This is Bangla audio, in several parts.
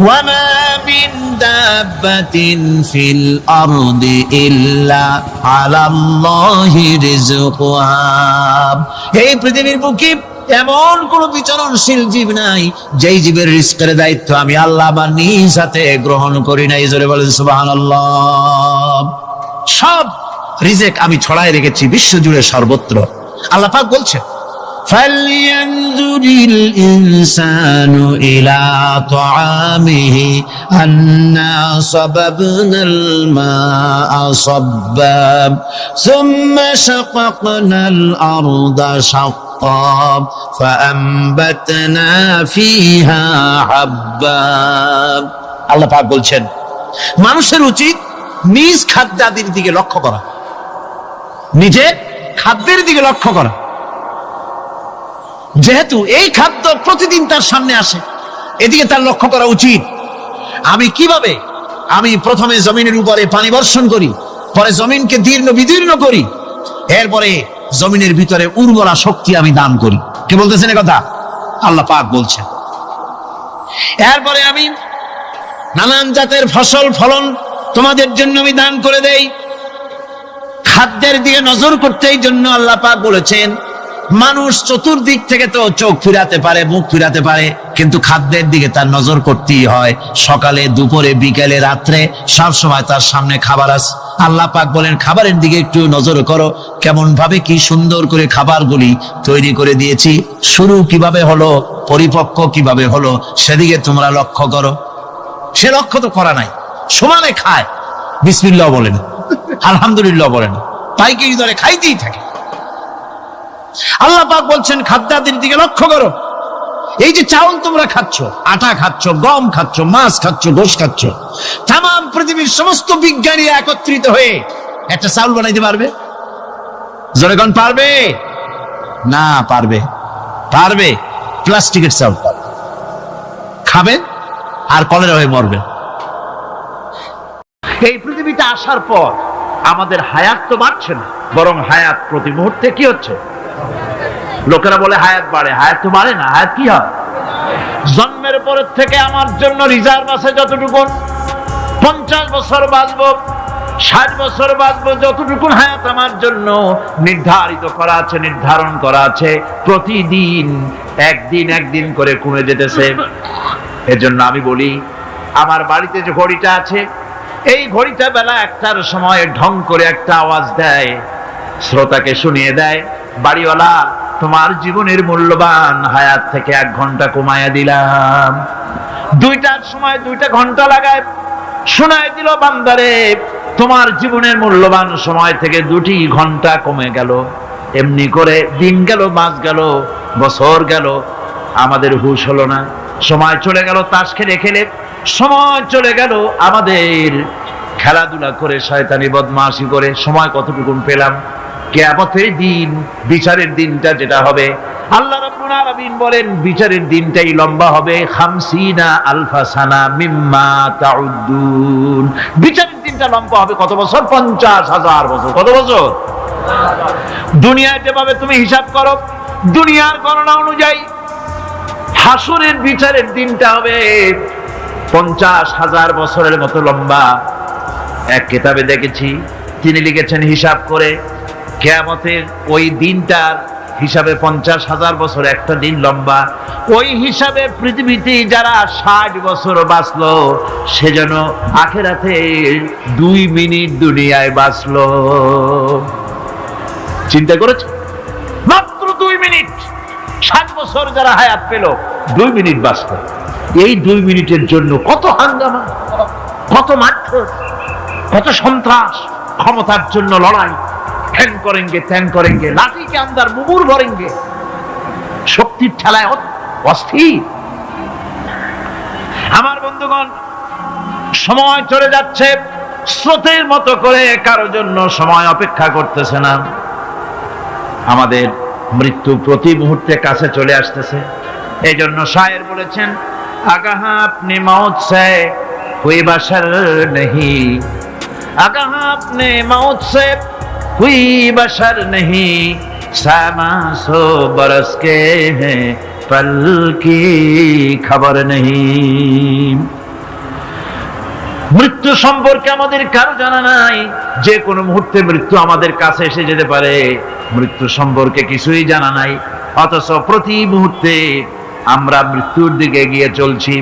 وما من دابة في الأرض إلا على الله رزقها এই পৃথিবীর বুকে এমন কোন বিচরণশীল জীব নাই যেই জীবের রিজকের দায়িত্ব আমি আল্লাহ আমার নিজ হাতে গ্রহণ করি নাই। জোরে বলেন সুবহানাল্লাহ। সব রিজেক আমি ছড়ায় রেখেছি বিশ্ব জুড়ে সর্বত্র। আল্লাহ পাক বলছেন فَلْيَنْظُرِ الْإِنسَانُ إِلَى طَعَامِهِ أَنَّا صَبَبْنَا الْمَاءَ صَبًّا ثُمَّ شَقَقْنَا الْأَرْضَ شَقًّا فَأَنبَتْنَا فِيهَا حَبًّا। আল্লাহ পাক বলছেন মানুষের উচিত নিজ খাদ্যাদির দিকে লক্ষ্য করা, নিজের খাদ্যের দিকে লক্ষ্য করা। যেহেতু এই খাদ্য প্রতিদিন তার সামনে আসে, এদিকে তার লক্ষ্য করা উচিত। আমি প্রথমে জমিনের উপরে পানি বর্ষণ করি, পরে জমিনকে দীর্ণ বিদীর্ণ করি, এরপরে জমিনের ভিতরে উর্বরা শক্তি আমি দান করি। কে বলতেছেন কথা? আল্লাহ পাক বলছেন। এরপরে আমি নানান জাতের ফসল ফলন তোমাদের জন্য আমি দান করে দেই। খাদ্যের দিকে নজর করতে এই জন্য আল্লাহ পাক বলেছেন মানুষ চতুর্দিক থেকে তো চোখ ফিরাতে পারে, মুখ ফিরাতে পারে, কিন্তু খাদ্যের দিকে তার নজর করতেই হয়। সকালে, দুপুরে, বিকেলে, রাত্রে সব সময় তার সামনে খাবার আছে। আল্লাহ পাক বলেন খাবারের দিকে একটু নজর করো, কেমন ভাবে কি সুন্দর করে খাবারগুলি তৈরি করে দিয়েছি, শুরু কিভাবে হলো, পরিপক্ক কিভাবে হলো, সেদিকে তোমরা লক্ষ্য করো। সে লক্ষ্য তো করা নাই, সমানে খায়, বিসমিল্লাহ বলেন, আলহামদুলিল্লাহ বলেন, পাইকারি দরে খাইতেই থাকে। আল্লাহ পাক বলছেন খাদ্যাদির দিকে লক্ষ্য করো। এই যে চাউল তোমরা খাচ্ছ, আটা খাচ্ছ, গম খাচ্ছ, মাছ খাচ্ছ, গোশ খাচ্ছ, তাম পৃথিবীর সমস্ত বিজ্ঞানীরা একত্রিত হয়ে একটা চাউল বানাইতে পারবে? জোরে কোন পারবে? না পারবে। পারবে প্লাস্টিকের চাউল খাবে আর কলেরা হয়ে মরবে। এই পৃথিবীতে আসার পর আমাদের হায়াত তো বাড়ছে না, বরং হায়াত প্রতি মুহূর্তে কি হচ্ছে? লোকেরা বলে হায়াত বাড়ে, হায়াত তো বাড়ে না। হায়াত কি হয়? জন্মের পরের থেকে আমার জন্য রিজার্ভ আছে যতটুকু, 50 বছর বাঁচবো, 60 বছর বাঁচবো, যতটুকু হায়াত আমার জন্য নির্ধারিত করা আছে, নির্ধারণ করা আছে, প্রতিদিন একদিন করে কমে যেতেছে। এজন্য আমি বলি আমার বাড়িতে যে ঘড়িটা আছে, এই ঘড়িটা বেলা 1টার সময় ঢং করে একটা আওয়াজ দেয়, শ্রোতাকে শুনিয়ে দেয়, বাড়িওয়ালা তোমার জীবনের মূল্যবান হায়াত থেকে 1 ঘন্টা কমায়া দিলাম। 2টার সময় 2টা ঘন্টা লাগায় শোনায় দিল, বান্দারে তোমার জীবনের মূল্যবান সময় থেকে 2টি ঘন্টা কমে গেল। এমনি করে দিন গেল, মাস গেল, বছর গেল, আমাদের হুঁশ হলো না। সময় চলে গেল তাস খেলে খেলে, সময় চলে গেল আমাদের খেলাধুলা করে, শয়তানি বদমাশি করে। সময় কতটুকু পেলাম? কিয়ামতের দিন, বিচারের দিনটা যেটা হবে, আল্লাহ রাব্বুল আলামিন বলেন বিচারের দিনটাই লম্বা হবে 50 আলফা সানা মিম্মা তাউদ্দুন। বিচারের দিনটা লম্বা হবে কত বছর? 50,000 বছর। কত বছর? দুনিয়ায় যেভাবে তুমি হিসাব করো, দুনিয়ার গণনা অনুযায়ী হাসরের বিচারের দিনটা হবে 50,000 বছরের মতো লম্বা। এক কিতাবে দেখেছি, তিনি লিখেছেন হিসাব করে কিয়ামতের ওই দিনটার হিসাবে 50,000 বছর একটা দিন লম্বা। ওই হিসাবে পৃথিবীতে যারা 60 বছর বাঁচলো, সেজন্য আখিরাতে 2 মিনিট দুনিয়ায় বাঁচলো। চিন্তা করেছ? মাত্র 2 মিনিট। 60 বছর যারা হায়াত পেল, 2 মিনিট বাঁচলো। এই 2 মিনিটের জন্য কত হাঙ্গামা, কত মারধর, কত সন্ত্রাস, ক্ষমতার জন্য লড়াই, ঠ্যাং করেঙ্গে ত্যাং করেঙ্গে, লাঠিকে আন্দার মুগুর ভরেঙ্গে, শক্তির ঠেলায় অস্থির। আমার বন্ধুগণ, সময় চলে যাচ্ছে, স্রোতের মতো করে কারো জন্য সময় অপেক্ষা করতেছে না। আমাদের মৃত্যু প্রতি মুহূর্তে কাছে চলে আসতেছে। এই জন্য শায়ের বলেছেন, আগাহা আপনি মৌত সে হুই বাশার নেহি, আগাহা আপনি মৌত সে হুই বাশার নেহি, 100 বরস के हैं पल की खबर नहीं। মৃত্যু সম্পর্কে আমাদের কারো জানা নাই, যে কোনো মুহূর্তে মৃত্যু আমাদের কাছে এসে যেতে পারে, মৃত্যু সম্পর্কে কিছুই জানা নাই। অথচ প্রতি মুহূর্তে আমরা মৃত্যুর দিকে এগিয়ে চলছি।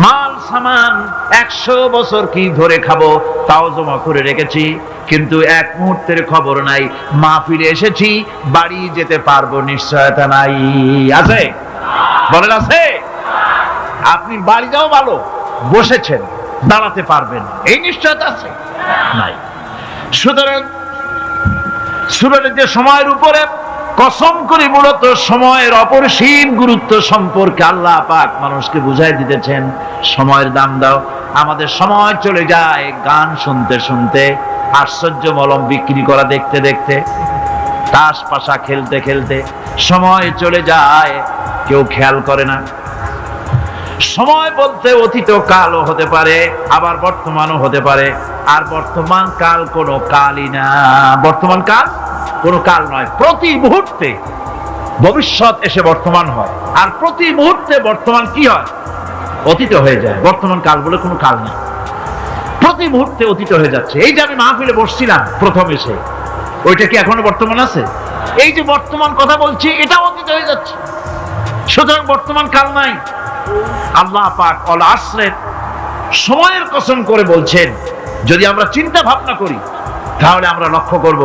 মাল সামান 100 বছর কি ধরে খাবো তাও জমা করে রেখেছি, কিন্তু এক মুহূর্তের খবর নাই। মা ফিরে এসেছি, বাড়ি যেতে পারবো নিশ্চয়তা নাই। আছে? বলেন আছে? আপনি বাড়ি যাও ভালো, বসেছেন, দাঁড়াতে পারবেন, এই নিশ্চয়তা আছে? নাই। সুতরাং সূরাটিতে সময়ের উপরে কসম করে মূলত সময়ের অপরিসীম গুরুত্ব সম্পর্কে আল্লাহ পাক মানুষকে বুঝাই দিতেছেন। সময়ের দাম দাও। আমাদের সময় চলে যায় গান শুনতে শুনতে, আশ্চর্য মলম বিক্রি করা দেখতে দেখতে, তাস পাশা খেলতে খেলতে সময় চলে যায়, কেউ খেয়াল করে না। সময় বলতে অতীত কালও হতে পারে, আবার বর্তমানও হতে পারে। আর বর্তমান কাল কোনো কালই না, বর্তমান কাল কোনো কাল নয়। প্রতি মুহূর্তে ভবিষ্যৎ এসে বর্তমান হয়, আর প্রতি মুহূর্তে বর্তমান কি হয়? অতীত হয়ে যায়। বর্তমান কাল বলে কোনো কাল নেই, প্রতি মুহূর্তে অতীত হয়ে যাচ্ছে। এই যে আমি মাহফিলে বসছিলাম প্রথম এসে, ওইটা কি এখনো বর্তমান আছে? এই যে বর্তমান কথা বলছি, এটা অতীত হয়ে যাচ্ছে। সুতরাং বর্তমান কাল নাই। আল্লাহ পাক অল আসরের সময়ের কসম করে বলছেন। যদি আমরা চিন্তা ভাবনা করি তাহলে আমরা লক্ষ্য করব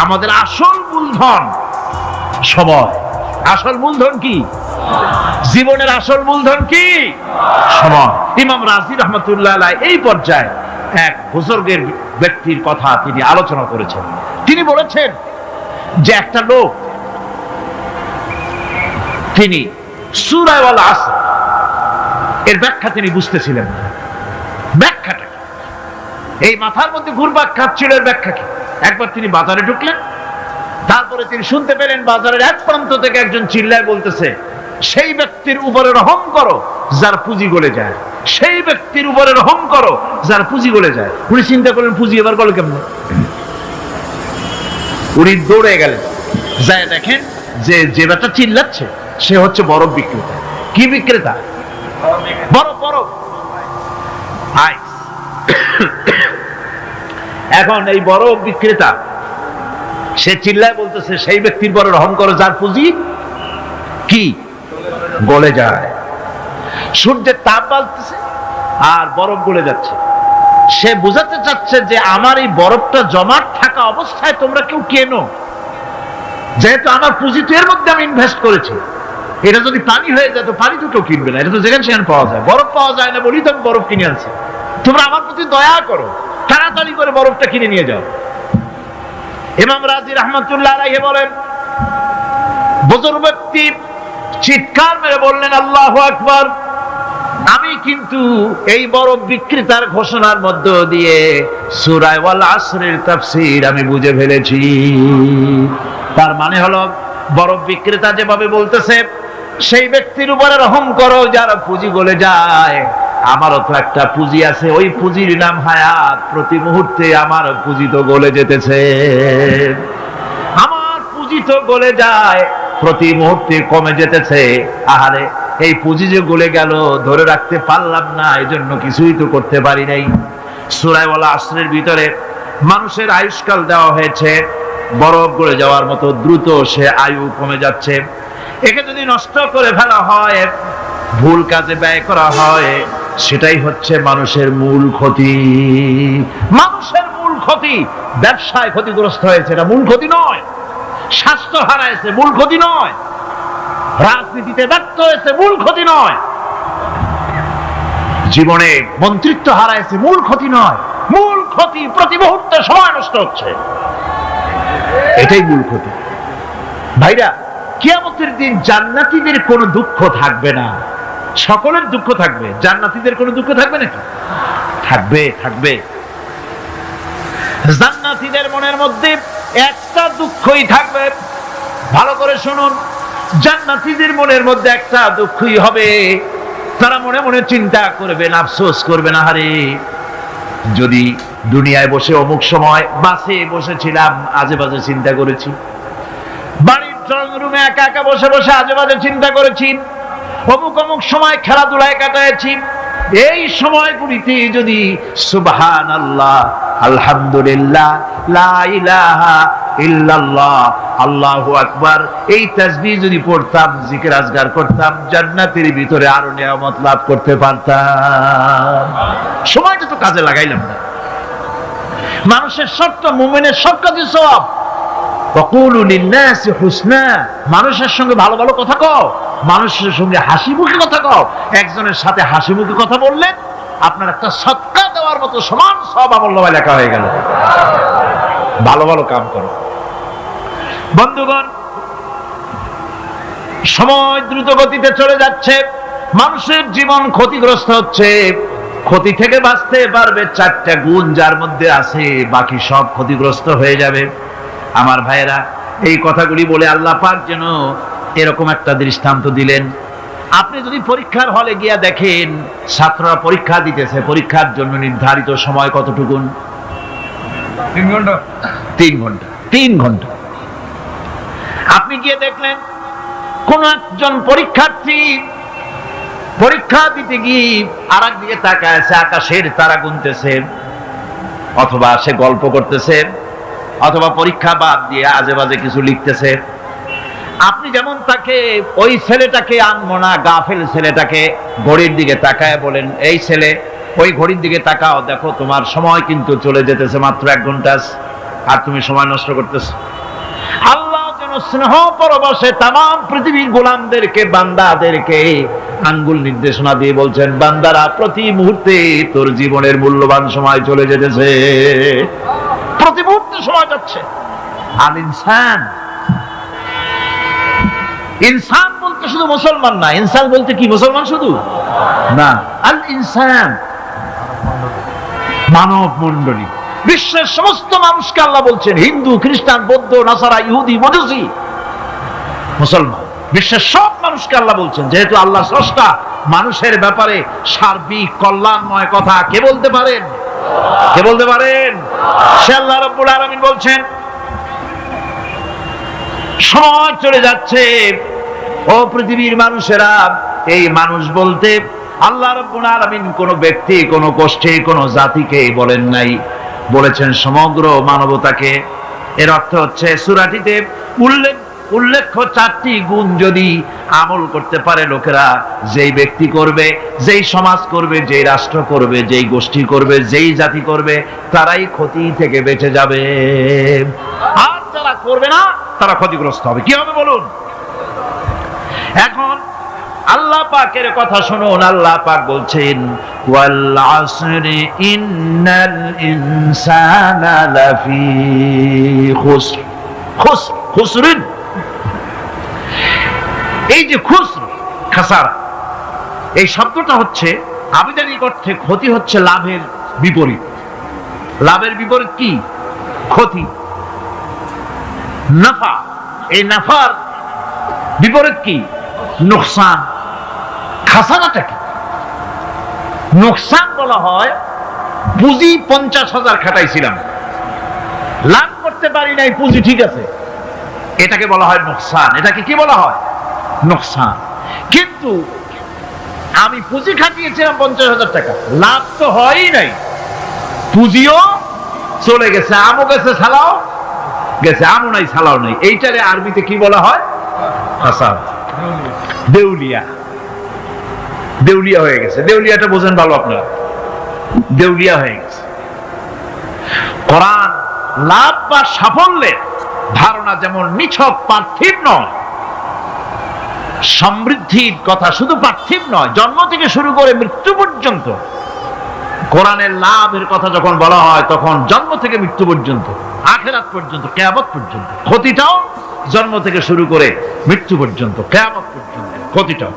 আমাদের আসল মূলধন সময়। আসল মূলধন কি? জীবনের আসল মূলধন কি? সময়। ইমাম রাজি রহমতুল্লাহ আলাইহি এই পর্যায়ে এক বুজুর্গের ব্যক্তির কথা তিনি আলোচনা করেছেন। তিনি বলেছেন যে একটা লোক, তিনি সূরা আল আসর এর ব্যাখ্যা তিনি বুঝতেছিলেন না। ব্যাখ্যাটা কি? এই মাথার মধ্যে ঘুরপাক খাচ্ছিল এর ব্যাখ্যা কি? একবার তিনি বাজারে ঢুকলেন, তারপরে তিনি শুনতে পেলেন বাজারের এক প্রান্ত থেকে একজন চিল্লায় বলতেছে, সেই ব্যক্তির উপরে রহম করো যার পুঁজি গলে যায়, সেই ব্যক্তির উপরে রহম করো যার পুঁজি গলে যায়। উনি চিন্তা করলেন পুঁজি এবার গলে কেমন? উনি দৌড়ে গেলেন, যায় দেখেন যে যে ব্যাটা চিল্লাচ্ছে সে হচ্ছে বরফ বিক্রেতা। কি বিক্রেতা? বরফ। বরফ আইস। এখন এই বরফ বিক্রেতা সে চিল্লায় বলতেছে, সেই ব্যক্তির পরে রহম করো যার পুঁজি কি গলে যায়। সূর্যের তাপ বাড়তেছে আর বরফ গলে যাচ্ছে। সে বোঝাতে চাচ্ছে যে আমার এই বরফটা জমাট থাকা অবস্থায় তোমরা কেউ কেনো, যেহেতু আমার পুঁজি তো এর মধ্যে আমি ইনভেস্ট করেছি। এটা যদি পানি হয়ে যায় তো পানি তো কেউ কিনবে না, এটা তো যেখানে সেখানে পাওয়া যায়। বরফ পাওয়া যায় না বলি তো আমি বরফ কিনে আনছি। তোমরা আমার প্রতি দয়া করো, তাড়াতাড়ি করে বরফটা কিনে নিয়ে যাও। ইমাম রাজি রহমতুল্লাহ আলাইহি বলেন, বুজুর্গ ব্যক্তি চিৎকার মেরে বললেন, আল্লাহু আকবার, আমি কিন্তু এই বরফ বিক্রেতার ঘোষণার মধ্য দিয়ে সূরা আল আসরের তাফসীর আমি বুঝে ফেলেছি। তার মানে হলো বরফ বিক্রেতা যেভাবে বলতেছে সেই ব্যক্তির উপরে রহম করো যার পুঁজি গলে যায়, আমারও তো একটা পুঁজি আছে, ওই পুঁজির নাম হায়াত। প্রতি মুহূর্তে আমার পুঁজি তো গলে যেতেছে, আমার পুঁজি তো গলে যায়, প্রতি মুহূর্তে কমে যেতেছে। আহারে, এই পুঁজি যে গলে গেল ধরে রাখতে পারলাম না, এজন্য কিছুই তো করতে পারি নাই। সূরা আল আসরের ভিতরে মানুষের আয়ুষ্কাল দেওয়া হয়েছে বরফ গলে যাওয়ার মতো দ্রুত, সে আয়ু কমে যাচ্ছে। একে যদি নষ্ট করে ফেলা হয়, ভুল কাজে ব্যয় করা হয়, সেটাই হচ্ছে মানুষের মূল ক্ষতি। মানুষের মূল ক্ষতি। ব্যবসায় ক্ষতিগ্রস্ত হয়েছে, এটা মূল ক্ষতি নয়। স্বাস্থ্য হারাইছে, মূল ক্ষতি নয়। রাজনীতিতে ব্যর্থ হয়েছে, মূল ক্ষতি নয়। জীবনে মন্ত্রিত্ব হারাইছে, মূল ক্ষতি নয়। মূল ক্ষতি প্রতি মুহূর্তে সময় নষ্ট হচ্ছে, এটাই মূল ক্ষতি। ভাইরা, কিয়ামতের দিন জান্নাতীদের কোনো দুঃখ থাকবে না, সকলের দুঃখ থাকবে। জান্নাতীদের কোনো দুঃখ থাকবে নাকি? থাকবে, থাকবে। জান্নাতীদের মনের মধ্যে একটা দুঃখই থাকবে। ভালো করে শুনুন, জান্নাতীদের মনের মধ্যে একটা দুঃখই হবে। তারা মনে মনে চিন্তা করবেন, আফসোস করবেন, আহারে যদি দুনিয়ায় বসে অমুক সময় বাসে বসেছিলাম, আজে বাজে চিন্তা করেছি, বাড়ির ড্রয়িং রুমে একা একা বসে বসে আজেবাজে চিন্তা করেছি, অমুক অমুক সময় খেলাধুলায় কাটাইছি। এই সময়গুলিতে যদি সুবহানাল্লাহ, আলহামদুলিল্লাহ, লা ইলাহা ইল্লাল্লাহ, আল্লাহু আকবার এই তাসবিহ যদি পড়তাম, জিকির আজকার করতাম, জান্নাতের ভিতরে আরো নিয়ামত লাভ করতে পারতাম। সময়টা তো কাজে লাগাইলাম না। মানুষের শর্ত, মুমিনের সব কাজে সওয়াব। ওয়াকুলু লিন-নাসি হুসনা, মানুষের সঙ্গে ভালো ভালো কথা কও, মানুষের সঙ্গে হাসি মুখে কথা কও। একজনের সাথে হাসি মুখে কথা বললেন, আপনার একটা সদকা দেওয়ার মতো সমান সওয়াব আমলনামায় লেখা হয়ে গেল। ভালো ভালো কাম করো। বন্ধুগণ, সময় দ্রুত গতিতে চলে যাচ্ছে, মানুষের জীবন ক্ষতিগ্রস্ত হচ্ছে। ক্ষতি থেকে বাঁচতে পারবে 4টা গুণ যার মধ্যে আছে, বাকি সব ক্ষতিগ্রস্ত হয়ে যাবে। আমার ভাইয়েরা, এই কথাগুলি বলে আল্লাহ পাক যেন এরকম একটা দৃষ্টান্ত দিলেন। আপনি যদি পরীক্ষার হলে গিয়া দেখেন ছাত্ররা পরীক্ষা দিতেছে, পরীক্ষার জন্য নির্ধারিত সময় কতটুকুন? 3 ঘন্টা। 3 ঘন্টা। 3 ঘন্টা। আপনি গিয়ে দেখলেন কোন একজন পরীক্ষার্থী পরীক্ষা দিতে গিয়ে আর একদিকে তাকায় আছে, আকাশের তারা গুনতেছে, অথবা সে গল্প করতেছে, অথবা পরীক্ষা বাদ দিয়ে আজে বাজে কিছু লিখতেছে। আপনি যেমন তাকে, ওই ছেলেটাকে আনবো না, গাফেল ছেলেটাকে ঘড়ির দিকে তাকায় বলেন, এই ছেলে ওই ঘড়ির দিকে তাকাও, দেখো তোমার সময় কিন্তু চলে যেতেছে, মাত্র 1 ঘন্টা, আর তুমি সময় নষ্ট করতেছো। আল্লাহ যেন স্নেহ পরবশে তামাম পৃথিবীর গোলামদেরকে, বান্দাদেরকে আঙ্গুল নির্দেশনা দিয়ে বলছেন, বান্দারা প্রতি মুহূর্তে তোর জীবনের মূল্যবান সময় চলে যেতেছে, প্রতি মুহূর্তে সময় যাচ্ছে। আর ইনসান বলতে শুধু মুসলমান না, ইনসান বলতে কি মুসলমান শুধু না, আল ইনসান মানব মণ্ডলী, বিশ্বের সমস্ত মানুষকে আল্লাহ বলছেন, হিন্দু, খ্রিস্টান, বৌদ্ধ, নাসারা, ইহুদি, মজুসি, মুসলমান, বিশ্বের সব মানুষকে আল্লাহ বলছেন। যেহেতু আল্লাহ স্রষ্টা, মানুষের ব্যাপারে সার্বিক কল্যাণময় কথা কে বলতে পারেন? কে বলতে পারেন? সে আল্লাহ রাব্বুল আলামিন বলছেন, সময় চলে যাচ্ছে ও পৃথিবীর মানুষেরা। এই মানুষ বলতে আল্লাহ রাব্বুল আলামিন কোন ব্যক্তি, কোন গোষ্ঠী, কোন জাতিকে বলেন নাই, বলেছেন সমগ্র মানবতাকে। এর অর্থ হচ্ছে সূরাটিতে উল্লেখ্য 4টি গুণ যদি আমল করতে পারে লোকেরা, যেই ব্যক্তি করবে, যেই সমাজ করবে, যেই রাষ্ট্র করবে, যেই গোষ্ঠী করবে, যেই জাতি করবে, তারাই ক্ষতি থেকে বেঁচে যাবে। আর যারা করবে না তারা ক্ষতিগ্রস্ত হবে। কি হবে বলুন? এখন আল্লাহ পাকের কথা শুনুন। আল্লাহ পাক বলছেন, ওয়াল আসরি ইন্নাল ইনসানা লাফি খুসর। খুসরিন, এই যে খুসর, খাসারা, এই শব্দটা হচ্ছে আবিধানিক অর্থে ক্ষতি হচ্ছে লাভের বিপরীত। লাভের বিপরীত কি? ক্ষতি। নাফা, এই নাফার বিপরীত কি? নোকসান। খাসারাটা কি? নোকসান বলা হয় পুঁজি 50,000 খাটাইছিলাম, লাভ করতে পারি নাই, পুঁজি ঠিক আছে, এটাকে বলা হয় নোকসান। এটাকে কি বলা হয়? নোকসান। কিন্তু আমি পুঁজি খাটিয়েছিলাম 50,000 টাকা, লাভ তো হয়ই নাই, পুঁজিও চলে গেছে, আমও গেছে, ছালাও গেছে, আমও নাই, ছালাও নাই। এইটারে আরবিতে কি বলা হয়? খাসার। দেউলিয়া। দেউলিয়া হয়ে গেছে। দেউলিয়াটা বোঝেন ভালো আপনারা, দেউলিয়া হয়ে গেছে। কোরআন লাভ বা সাফল্যের ধারণা যেমন নিছক পার্থিব নয়, সমৃদ্ধির কথা শুধু পার্থিব নয়, জন্ম থেকে শুরু করে মৃত্যু পর্যন্ত। কোরআনের লাভের কথা যখন বলা হয় তখন জন্ম থেকে মৃত্যু পর্যন্ত, আখিরাত পর্যন্ত, কিয়ামত পর্যন্ত। ক্ষতিটাও জন্ম থেকে শুরু করে মৃত্যু পর্যন্ত, কিয়ামত পর্যন্ত ক্ষতিটাও।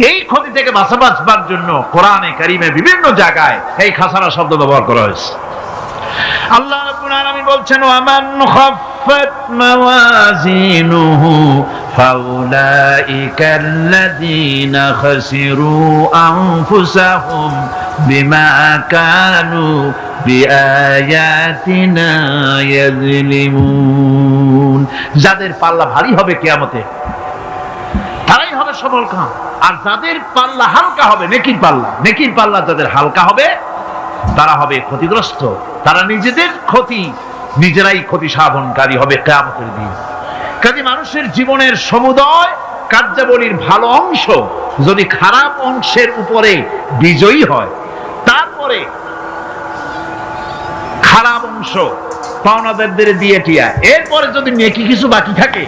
এই ক্ষতি থেকে বাঁচাবার জন্য কোরআনে কারিমে বিভিন্ন জায়গায় এই খাসারা শব্দ ব্যবহার করা হয়েছে। আল্লাহ রাব্বুল আলামিন বলছেন, ওয়ামান খাফ خفت موازينه فأولئك الذين خسروا أنفسهم بما كانوا بآياتنا يظلمون। যাদের পাল্লা ভারী হবে কিয়ামতে তারাই হবে সফলকাম, আর যাদের পাল্লা হালকা হবে, নেকির পাল্লা যাদের হালকা হবে তারা হবে ক্ষতিগ্রস্ত, তারা নিজেদের ক্ষতি নিজেরাই ক্ষতি সাধনকারী হবে কিয়ামতের দিন। কাজে মানুষের জীবনের সমুদয় কার্যাবলীর ভালো অংশ যদি খারাপ অংশের উপরে বিজয়ী হয়, তারপরে খারাপ অংশ পাওনাদারদের দিয়ে টিয়া, এরপরে যদি নেকি কিছু বাকি থাকে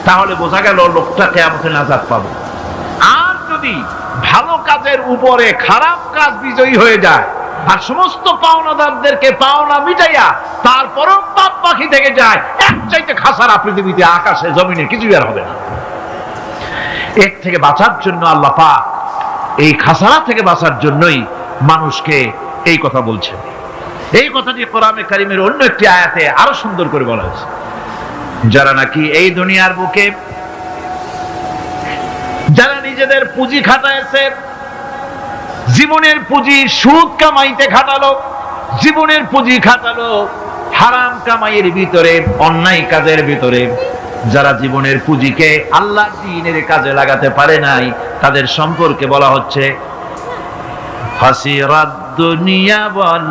তাহলে বোঝা গেল লোকটা কিয়ামতে নাজাত পাবে। আর যদি ভালো কাজের উপরে খারাপ কাজ বিজয়ী হয়ে যায় আর সমস্ত পাওনাদারদেরকে পাওনা মিটাইয়া তারপরও পাপ বাকি থেকে যায়, এক চাইতে খাসারা পৃথিবীতে আকাশে জমিনে কিছুই আর হবে না। এর থেকে বাঁচার জন্য আল্লাহ পাক এই খাসারা থেকে বাঁচার জন্যই মানুষকে এই কথা বলছেন। এই কথাটি কোরআনে কারীমের অন্য একটি আয়াতে আরো সুন্দর করে বলা হয়েছে, যারা নাকি এই দুনিয়ার বুকে যারা নিজেদের পুঁজি খাটাইছে, জীবনের পুঁজি সুদ কামাইতে খাটালো, জীবনের পুঁজি খাটালো হারাম কামাইয়ের ভিতরে, অন্যায় কাজের ভিতরে, যারা জীবনের পুঁজিকে আল্লাহর দ্বীনের কাজে লাগাতে পারে নাই, তাদের সম্পর্কে বলা হচ্ছে হাসিরাত দুনিয়া ওয়াল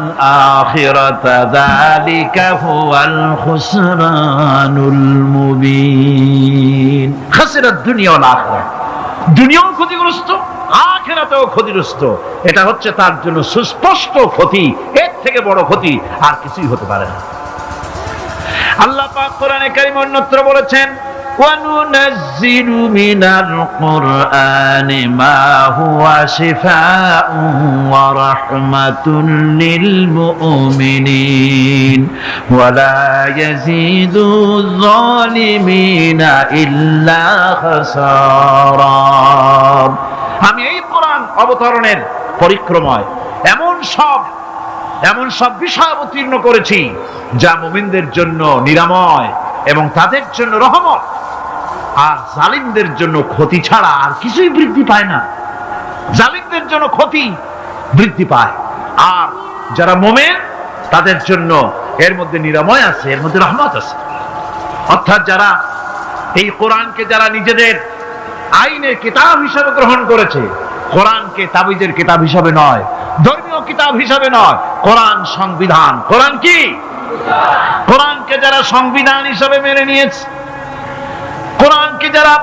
আখিরাতা যালিকা হুয়াল খুসরানুল মুবিন। হাসিরাত দুনিয়া ওয়াল আখিরা, দুনিয়াও ক্ষতিগ্রস্ত, আখিরাতেও ক্ষতিগ্রস্ত। এটা হচ্ছে তার জন্য সুস্পষ্ট ক্ষতি, এর থেকে বড় ক্ষতি আর কিছুই হতে পারে না। আল্লাহ পাক কোরআনে কারীমে অন্যত্র বলেছেন, وَنُنَزِّلُ مِنَ الْقُرْآنِ مَا هُوَ شِفَاءٌ وَرَحْمَةٌ لِّلْمُؤْمِنِينَ وَلَا يَزِيدُ الظَّالِمِينَ إِلَّا خَسَارًا। আমি এই কোরআন অবতরণের পরিক্রমায় এমন সব বিষয় অবতীর্ণ করেছি যা মুমিনদের জন্য নিরাময় এবং তাদের জন্য রহমত, আর জালিমদের জন্য ক্ষতি ছাড়া আর কিছুই বৃদ্ধি পায় না। জালিমদের জন্য ক্ষতি বৃদ্ধি পায়, আর যারা মুমিন তাদের জন্য এর মধ্যে নিরাময় আছে, এর মধ্যে রহমত আছে। অর্থাৎ যারা এই কোরআনকে যারা নিজেদের আইনের কিতাব হিসেবে গ্রহণ করেছে, কোরআনকে তাবিজের কিতাব হিসাবে নয়, ধর্মীয় কিতাব হিসাবে নয়, কোরআন সংবিধান। কোরআন কি? কোরআনকে যারা সংবিধান হিসাবে মেনে নিয়েছে, কোরআনকে যারা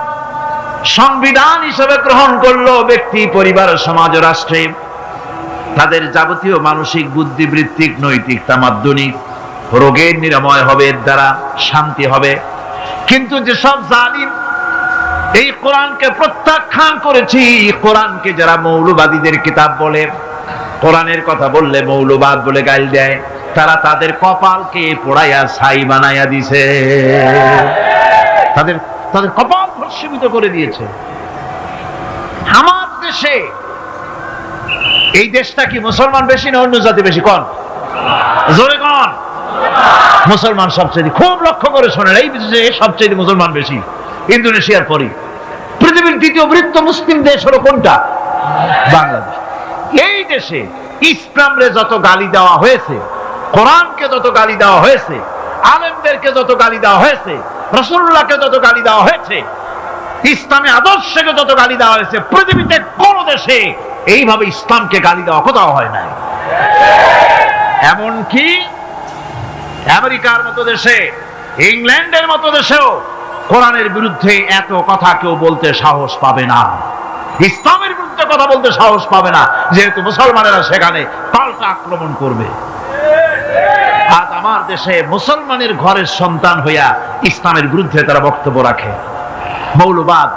সংবিধান হিসাবে গ্রহণ করলো ব্যক্তি, পরিবার, সমাজ, রাষ্ট্রে, তাদের যাবতীয় মানসিক, বুদ্ধিবৃত্তিক, নৈতিক, তামাদ্দুনিক রোগের নিরাময় হবে, এর দ্বারা শান্তি হবে। কিন্তু যেসব জালিম এই কোরআনকে প্রত্যাখ্যান করেছি, কোরআনকে যারা মৌলবাদীদের কিতাব বলে, কোরআনের কথা বললে মৌলবাদ বলে গাল দেয়, তারা তাদের কপালকে পোড়াইয়া ছাই বানাইয়া দিছে, তাদের কপাল ভস্মীভূত করে দিয়েছে। আমার দেশে, এই দেশটা কি মুসলমান বেশি না অন্য জাতি বেশি? কোন? জোরে কোন? মুসলমান সবচেয়ে। খুব লক্ষ্য করে শোনেন, এই দেশে সবচেয়ে মুসলমান বেশি, ইন্দোনেশিয়ার পরে। পৃথিবীর দ্বিতীয় বৃহত্তম মুসলিম দেশ হলো কোনটা? বাংলাদেশ। এই দেশে ইসলামরে যত গালি দেওয়া হয়েছে, কোরআনকে যত গালি দেওয়া হয়েছে, আলেমদেরকে যত গালি দেওয়া হয়েছে, রাসূলুল্লাহকে যত গালি দেওয়া হয়েছে, ইসলামী আদর্শকে যত গালি দেওয়া হয়েছে, পৃথিবীতে কোন দেশে এইভাবে ইসলামকে গালি দেওয়া কোথাও হয় না। এমনকি আমেরিকার মতো দেশে, ইংল্যান্ডের মতো দেশেও কোরআনের বিরুদ্ধে এত কথা কেউ বলতে সাহস পাবে না, ইসলামের বিরুদ্ধে কথা বলতে সাহস পাবে না, যেহেতু মুসলমানেরা সেখানে পাল্টা আক্রমণ করবে। আজ আমার দেশে মুসলমানের ঘরের সন্তান হইয়া ইসলামের বিরুদ্ধে তারা বক্তব্য রাখে। মৌলবাদ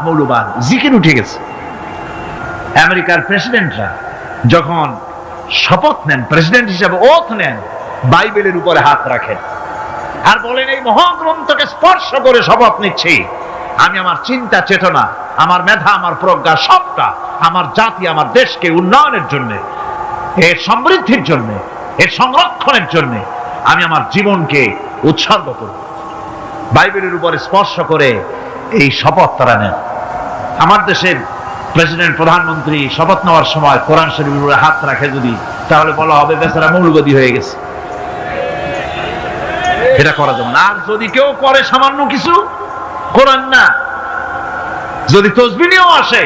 জিকির উঠে গেছে। আমেরিকার প্রেসিডেন্টরা যখন শপথ নেন, প্রেসিডেন্ট হিসেবে ওথ নেন, বাইবেলের উপরে হাত রাখেন আর বলেন, এই মহাগ্রন্থকে স্পর্শ করে শপথ নিচ্ছি, আমি আমার চিন্তা চেতনা, আমার মেধা, আমার প্রজ্ঞা, সবটা আমার জাতি, আমার দেশকে উন্নয়নের জন্য, এর সমৃদ্ধির জন্য, এর সংরক্ষণের জন্য আমি আমার জীবনকে উৎসর্গ করব। বাইবেলের উপরে স্পর্শ করে এই শপথ তারা নেন। আমার দেশের প্রেসিডেন্ট, প্রধানমন্ত্রী শপথ নেওয়ার সময় কোরআন শরীফের উপরে হাত রাখে যদি, তাহলে বলা হবে বেচারা মৌলবাদী হয়ে গেছে। এটা করা যাবে না। আর যদি কেউ করে সামান্য কিছু, কোরআন না, যদি তসবিহ নিয়েও আসে,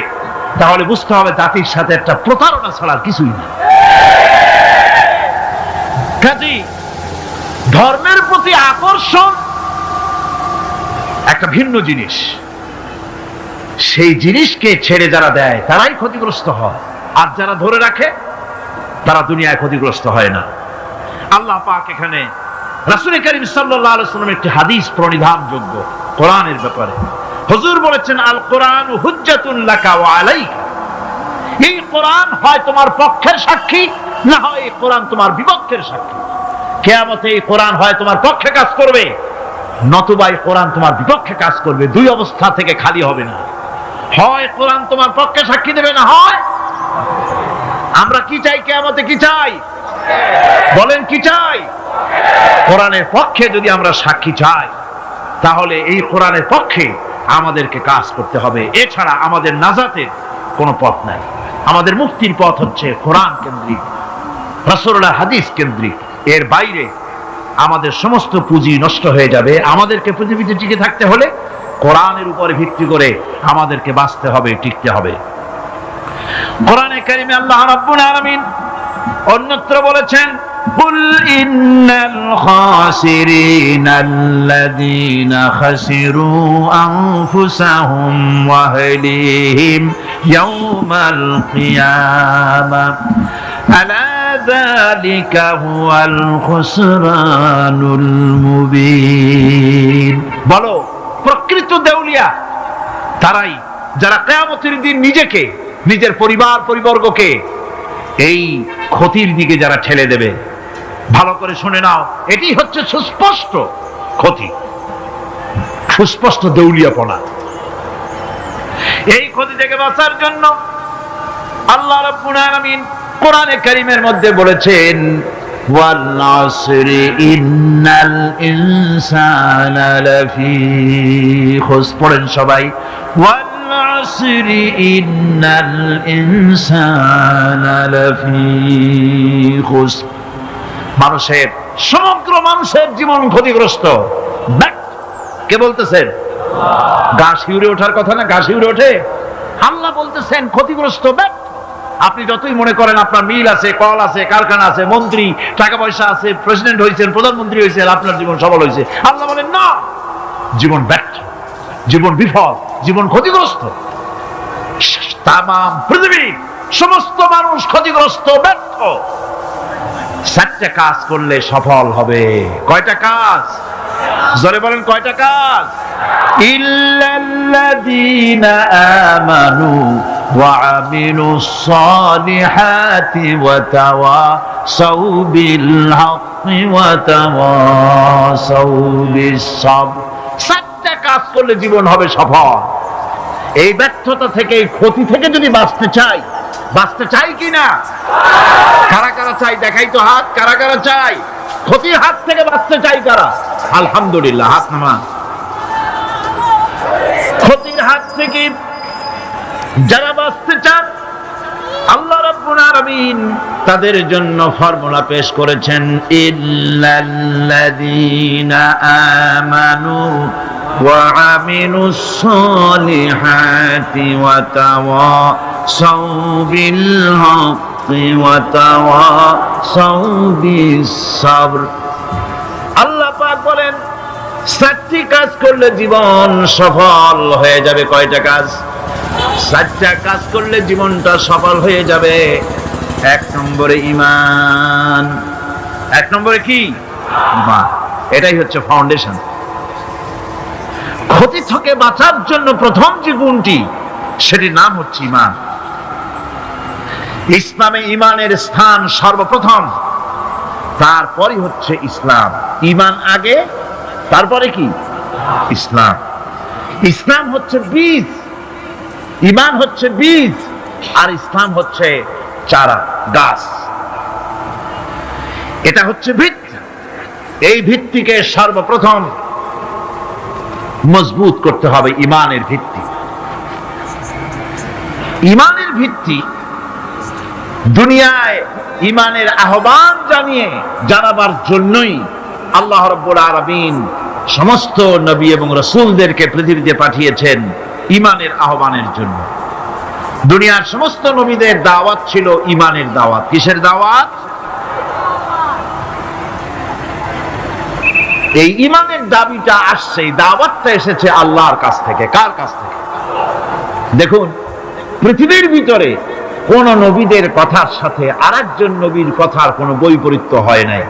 তাহলে বুঝতে হবে জাতির সাথে একটা প্রতারণা ছাড়া আর কিছুই না। কাজী ধর্মের প্রতি আকর্ষণ একটা ভিন্ন জিনিস। সেই জিনিসকে ছেড়ে যারা দেয় তারাই ক্ষতিগ্রস্ত হয়, আর যারা ধরে রাখে তারা দুনিয়ায় ক্ষতিগ্রস্ত হয় না। আল্লাহ পাক এখানে রাসূল করিম সাল্লাল্লাহু আলাইহি ওয়াসাল্লাম একটি হাদিস প্রণিধানযোগ্য কোরআনের ব্যাপারে। হুজুর বলেছেন, আল কোরআন হুজ্জাতুন লাকা ওয়া আলাইকা। এই কোরআন হয় তোমার পক্ষের সাক্ষী, না হয় এই কোরআন তোমার বিপক্ষের সাক্ষী। কিয়ামতে এই কোরআন হয় তোমার পক্ষে কাজ করবে, নতুবা এই কোরআন তোমার বিপক্ষে কাজ করবে। দুই অবস্থা থেকে খালি হবে না। হয় কোরআন তোমার পক্ষে সাক্ষী দেবে, না হয় আমরা কি চাই? কিয়ামতে কি চাই? বলেন কি চাই? কোরআনের পক্ষে যদি আমরা সাক্ষী চাই, তাহলে এই কোরআনের পক্ষে আমাদেরকে কাজ করতে হবে। এছাড়া আমাদের নাজাতের কোনো পথ নাই। আমাদের মুক্তির পথ হচ্ছে কোরআন কেন্দ্রিক, রাসূলুল্লাহ হাদিস কেন্দ্রিক। এর বাইরে আমাদের সমস্ত পুঁজি নষ্ট হয়ে যাবে। আমাদেরকে পৃথিবীতে টিকে থাকতে হলে কোরআনের উপরে ভিত্তি করে আমাদেরকে বাঁচতে হবে, টিকতে হবে। কোরআনে কারিমে আল্লাহ রাব্বুল আলামিন অন্যত্র বলেছেন, কুল ইন্নাল খাসিরিনাল্লাযীনা খাসিরু আনফুসাহুম ওয়া আহলিহিম ইয়াওমাল কিয়ামাহ আলা যালিকা হুয়াল খুসরানুল মুবিন। বলো, প্রকৃত দেউলিয়া তারাই যারা কিয়ামতের দিন নিজেকে, নিজের পরিবর্গকে এই ক্ষতির দিকে যারা ঠেলে দেবে। ভালো করে শুনে নাও, এটি হচ্ছে সুস্পষ্ট ক্ষতি, সুস্পষ্ট দেউলিয়াপনা। এই ক্ষতি থেকে বাঁচার জন্য আল্লাহ রাব্বুল আলামিন কোরআনে কারীমের মধ্যে বলেছেন, ওয়াল আসরি ইন্নাল ইনসানা লাফি খুসর। পড়েন সবাই, ওয়াল আসরি ইন্নাল ইনসানা লাফি খুসর। মানুষের, সমগ্র মানুষের জীবন ক্ষতিগ্রস্ত। কে বলতেছেন? গা শিউরে ওঠার কথা না? গা শিউরে ওঠে। আল্লাহ বলতেছেন ক্ষতিগ্রস্ত, ব্যর্থ। আপনি যতই মনে করেন আপনার মিল আছে, কল আছে, কারখানা আছে, মন্ত্রী, টাকা পয়সা আছে, প্রেসিডেন্ট হয়েছেন, প্রধানমন্ত্রী হয়েছেন, আপনার জীবন সফল হয়েছে, আল্লাহ বলেন না, জীবন ব্যর্থ, জীবন বিফল, জীবন ক্ষতিগ্রস্ত। তাম পৃথিবীর সমস্ত মানুষ ক্ষতিগ্রস্ত, ব্যর্থ। চারটা কাজ করলে সফল হবে। কয়টা কাজ? জোরে বলেন, কয়টা কাজ? ইল্লাল্লাযীনা আমানু ওয়া আমিলুস সালিহাতি ওয়া তাওয়াসাউ বিল হাক্কি ওয়া তাওয়াসাউ বিস সাবর। চারটা কাজ করলে জীবন হবে সফল। এই ব্যর্থতা থেকে, এই ক্ষতি থেকে যদি বাঁচতে চাই কিনা? কারা কারা চাই? দেখাই তো হাত। কারা কারা চাই? ক্ষতির হাত থেকে বাঁচতে চাই কারা? আলহামদুলিল্লাহ, হাত নামান। ক্ষতির হাত থেকে যারা বাঁচতে চান, আল্লাহ রাব্বুল আলামিন তাদের জন্য ফর্মুলা পেশ করেছেন, ইল্লাল্লাযীনা আমানু ওয়া আমিলুস সালিহাতি ওয়া তাওয়াসাউ বিল হাক্কি ওয়া তাওয়াসাউ বিস সাবর। আল্লাহ পাক বলেন, চারটি কাজ করলে জীবন সফল হয়ে যাবে। কয়টা কাজ? চারটা কাজ করলে জীবনটা সফল হয়ে যাবে। এক নম্বরে ঈমান। এক নম্বরে কি? ঈমান। এটাই হচ্ছে ফাউন্ডেশন। ক্ষতি থেকে বাঁচার জন্য প্রথম যে গুণটি, সেটির নাম হচ্ছে ঈমান। ইসলামে ঈমানের স্থান সর্বপ্রথম, তারপরই হচ্ছে ইসলাম। ঈমান আগে, তারপরে কি? ইসলাম। ইসলাম হচ্ছে বীজ, ঈমান হচ্ছে বীজ, আর ইসলাম হচ্ছে চারা, গাছ। এটা হচ্ছে ভিত্তি। এই ভিত্তিকে সর্বপ্রথম মজবুত করতে হবে ঈমানের ভিত্তি। ঈমানের ভিত্তি দুনিয়ায় ঈমানের আহ্বান জানাবার জন্যই আল্লাহ রাব্বুল আলামিন সমস্ত নবী এবং রাসূলদেরকে পৃথিবীতে পাঠিয়েছেন ঈমানের আহ্বানের জন্য। দুনিয়ার সমস্ত নবীদের দাওয়াত ছিল ঈমানের দাওয়াত। কিসের দাওয়াত? এই ঈমানের দাবিটা আসছে, এই দাওয়াতটা এসেছে আল্লাহর কাছ থেকে। কার কাছ থেকে? দেখুন, পৃথিবীর ভিতরে কোন নবীদের কথার সাথে আরেকজন নবীর কথার কোনো বৈপরীত্য হয় নাই।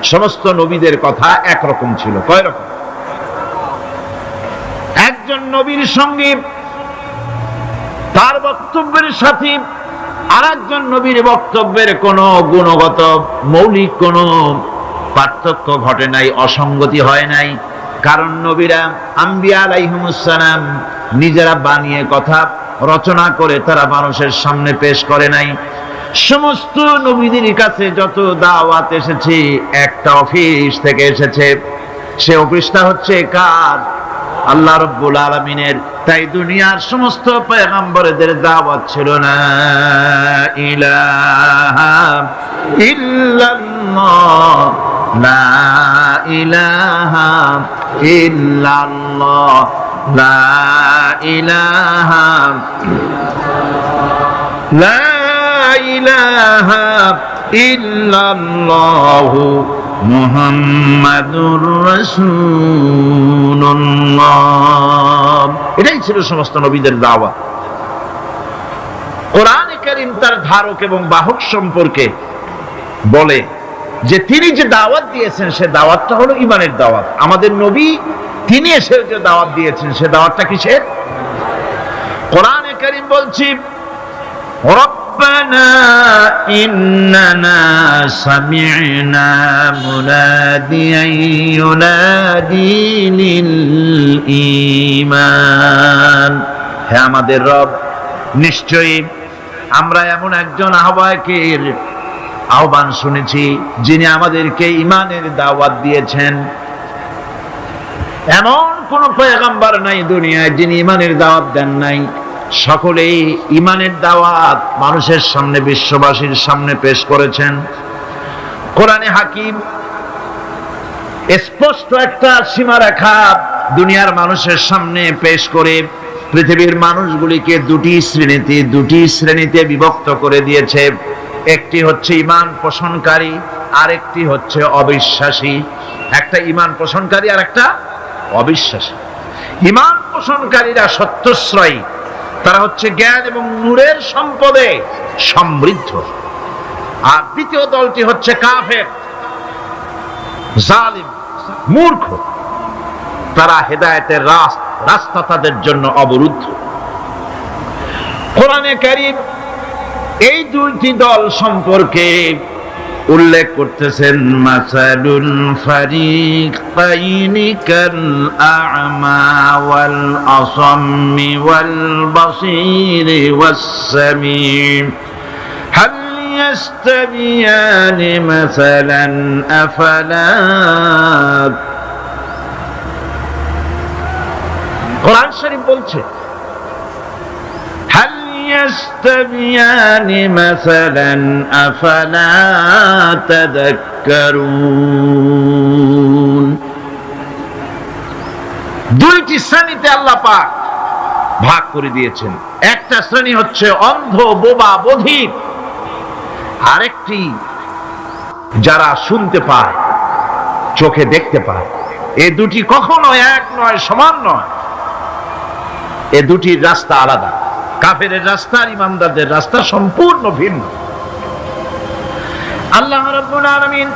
সমস্ত নবীদের কথা একরকম ছিল। কয় রকম? একজন নবীর সঙ্গে তার বক্তব্যের সাথে আরেকজন নবীর বক্তব্যের কোনো গুণগত মৌলিক কোনো পার্থক্য ঘটে নাই, অসঙ্গতি হয় নাই। কারণ নবীরা আম্বিয়া আলাইহিমুস সালাম নিজেরা বানিয়ে কথা রচনা করে তারা মানুষের সামনে পেশ করে নাই। সমস্ত নবীদের কাছে যত দাওয়াত এসেছে একটা অফিস থেকে এসেছে। সে অফিসটা হচ্ছে কার? আল্লাহ রাব্বুল আলামিনের। তাই দুনিয়ার সমস্ত পয়গম্বরদের দাওয়াত ছিল না ইলাহা ইল্লাল্লাহ, লা ইলাহা ইল্লাল্লাহ, লা ইলাহা ইল্লাল্লাহ মুহাম্মাদুর রাসূলুল্লাহ। এটাই ছিল সমস্ত নবীদের দাওয়াত। কোরআনে কারীম তার ধারক এবং বাহক সম্পর্কে বলে যে তিনি যে দাওয়াত দিয়েছেন সে দাওয়াতটা হলো ঈমানের দাওয়াত। আমাদের নবী তিনি এসে যে দাওয়াত দিয়েছেন সে দাওয়াতটা কিসের? কোরআনে কারীম বলছি, ربنا إننا سمعنا مناديا ينادي للإيمان। হে আমাদের রব, নিশ্চয়ই আমরা এমন একজন আহ্বায়কের আহ্বান শুনেছি যিনি আমাদেরকে ঈমানের দাওয়াত দিয়েছেন। এমন কোন পয়গম্বর নাই দুনিয়ায় যিনি ঈমানের দাওয়াত দেন নাই। সকলেই ঈমানের দাওয়াত মানুষের সামনে, বিশ্ববাসীর সামনে পেশ করেছেন। কোরআনে হাকিম স্পষ্ট একটা সীমারেখা দুনিয়ার মানুষের সামনে পেশ করে পৃথিবীর মানুষগুলিকে দুটি শ্রেণীতে বিভক্ত করে দিয়েছে। একটি হচ্ছে ঈমান পোষণকারী, আরেকটি হচ্ছে অবিশ্বাসী। একটা ঈমান পোষণকারী আর একটা অবিশ্বাসী। ঈমান পোষণকারীরা সত্যশ্রয়ী, তারা হচ্ছে জ্ঞান এবং নূরের সম্পদে সমৃদ্ধ। আর দ্বিতীয় দলটি হচ্ছে কাফের, জালিম, মূর্খ। তারা হেদায়েতের রাস্তা তাদের জন্য অবরুদ্ধ। কোরআনে কারীম এই দুইটি দল সম্পর্কে উল্লেখ করতেছেন, মাসালুল ফারিকাইনি কাল আ'মা ওয়াল আসাম্মি ওয়াল বাসীরি ওয়াস সামিম হাল ইয়াস্তাবিয়ানি মাসালান আফালা। কোরআন শরীফ বলছে, হাল ইয়াস্তাবিয়ানি মাসালান আফালা তাযাক্কারুন। দুইটি শ্রেণীতে আল্লাহ পাক ভাগ করে দিয়েছেন। একটা শ্রেণী হচ্ছে অন্ধ, বোবা, বধির। আরেকটি যারা শুনতে পায়, চোখে দেখতে পায়। এই দুটি কখনো এক নয়, সমান নয়। এ দুটির রাস্তা আলাদা। কাফেরের রাস্তা আর ইমানদারদের রাস্তা সম্পূর্ণ ভিন্ন। আল্লাহ রাব্বুল আলামিন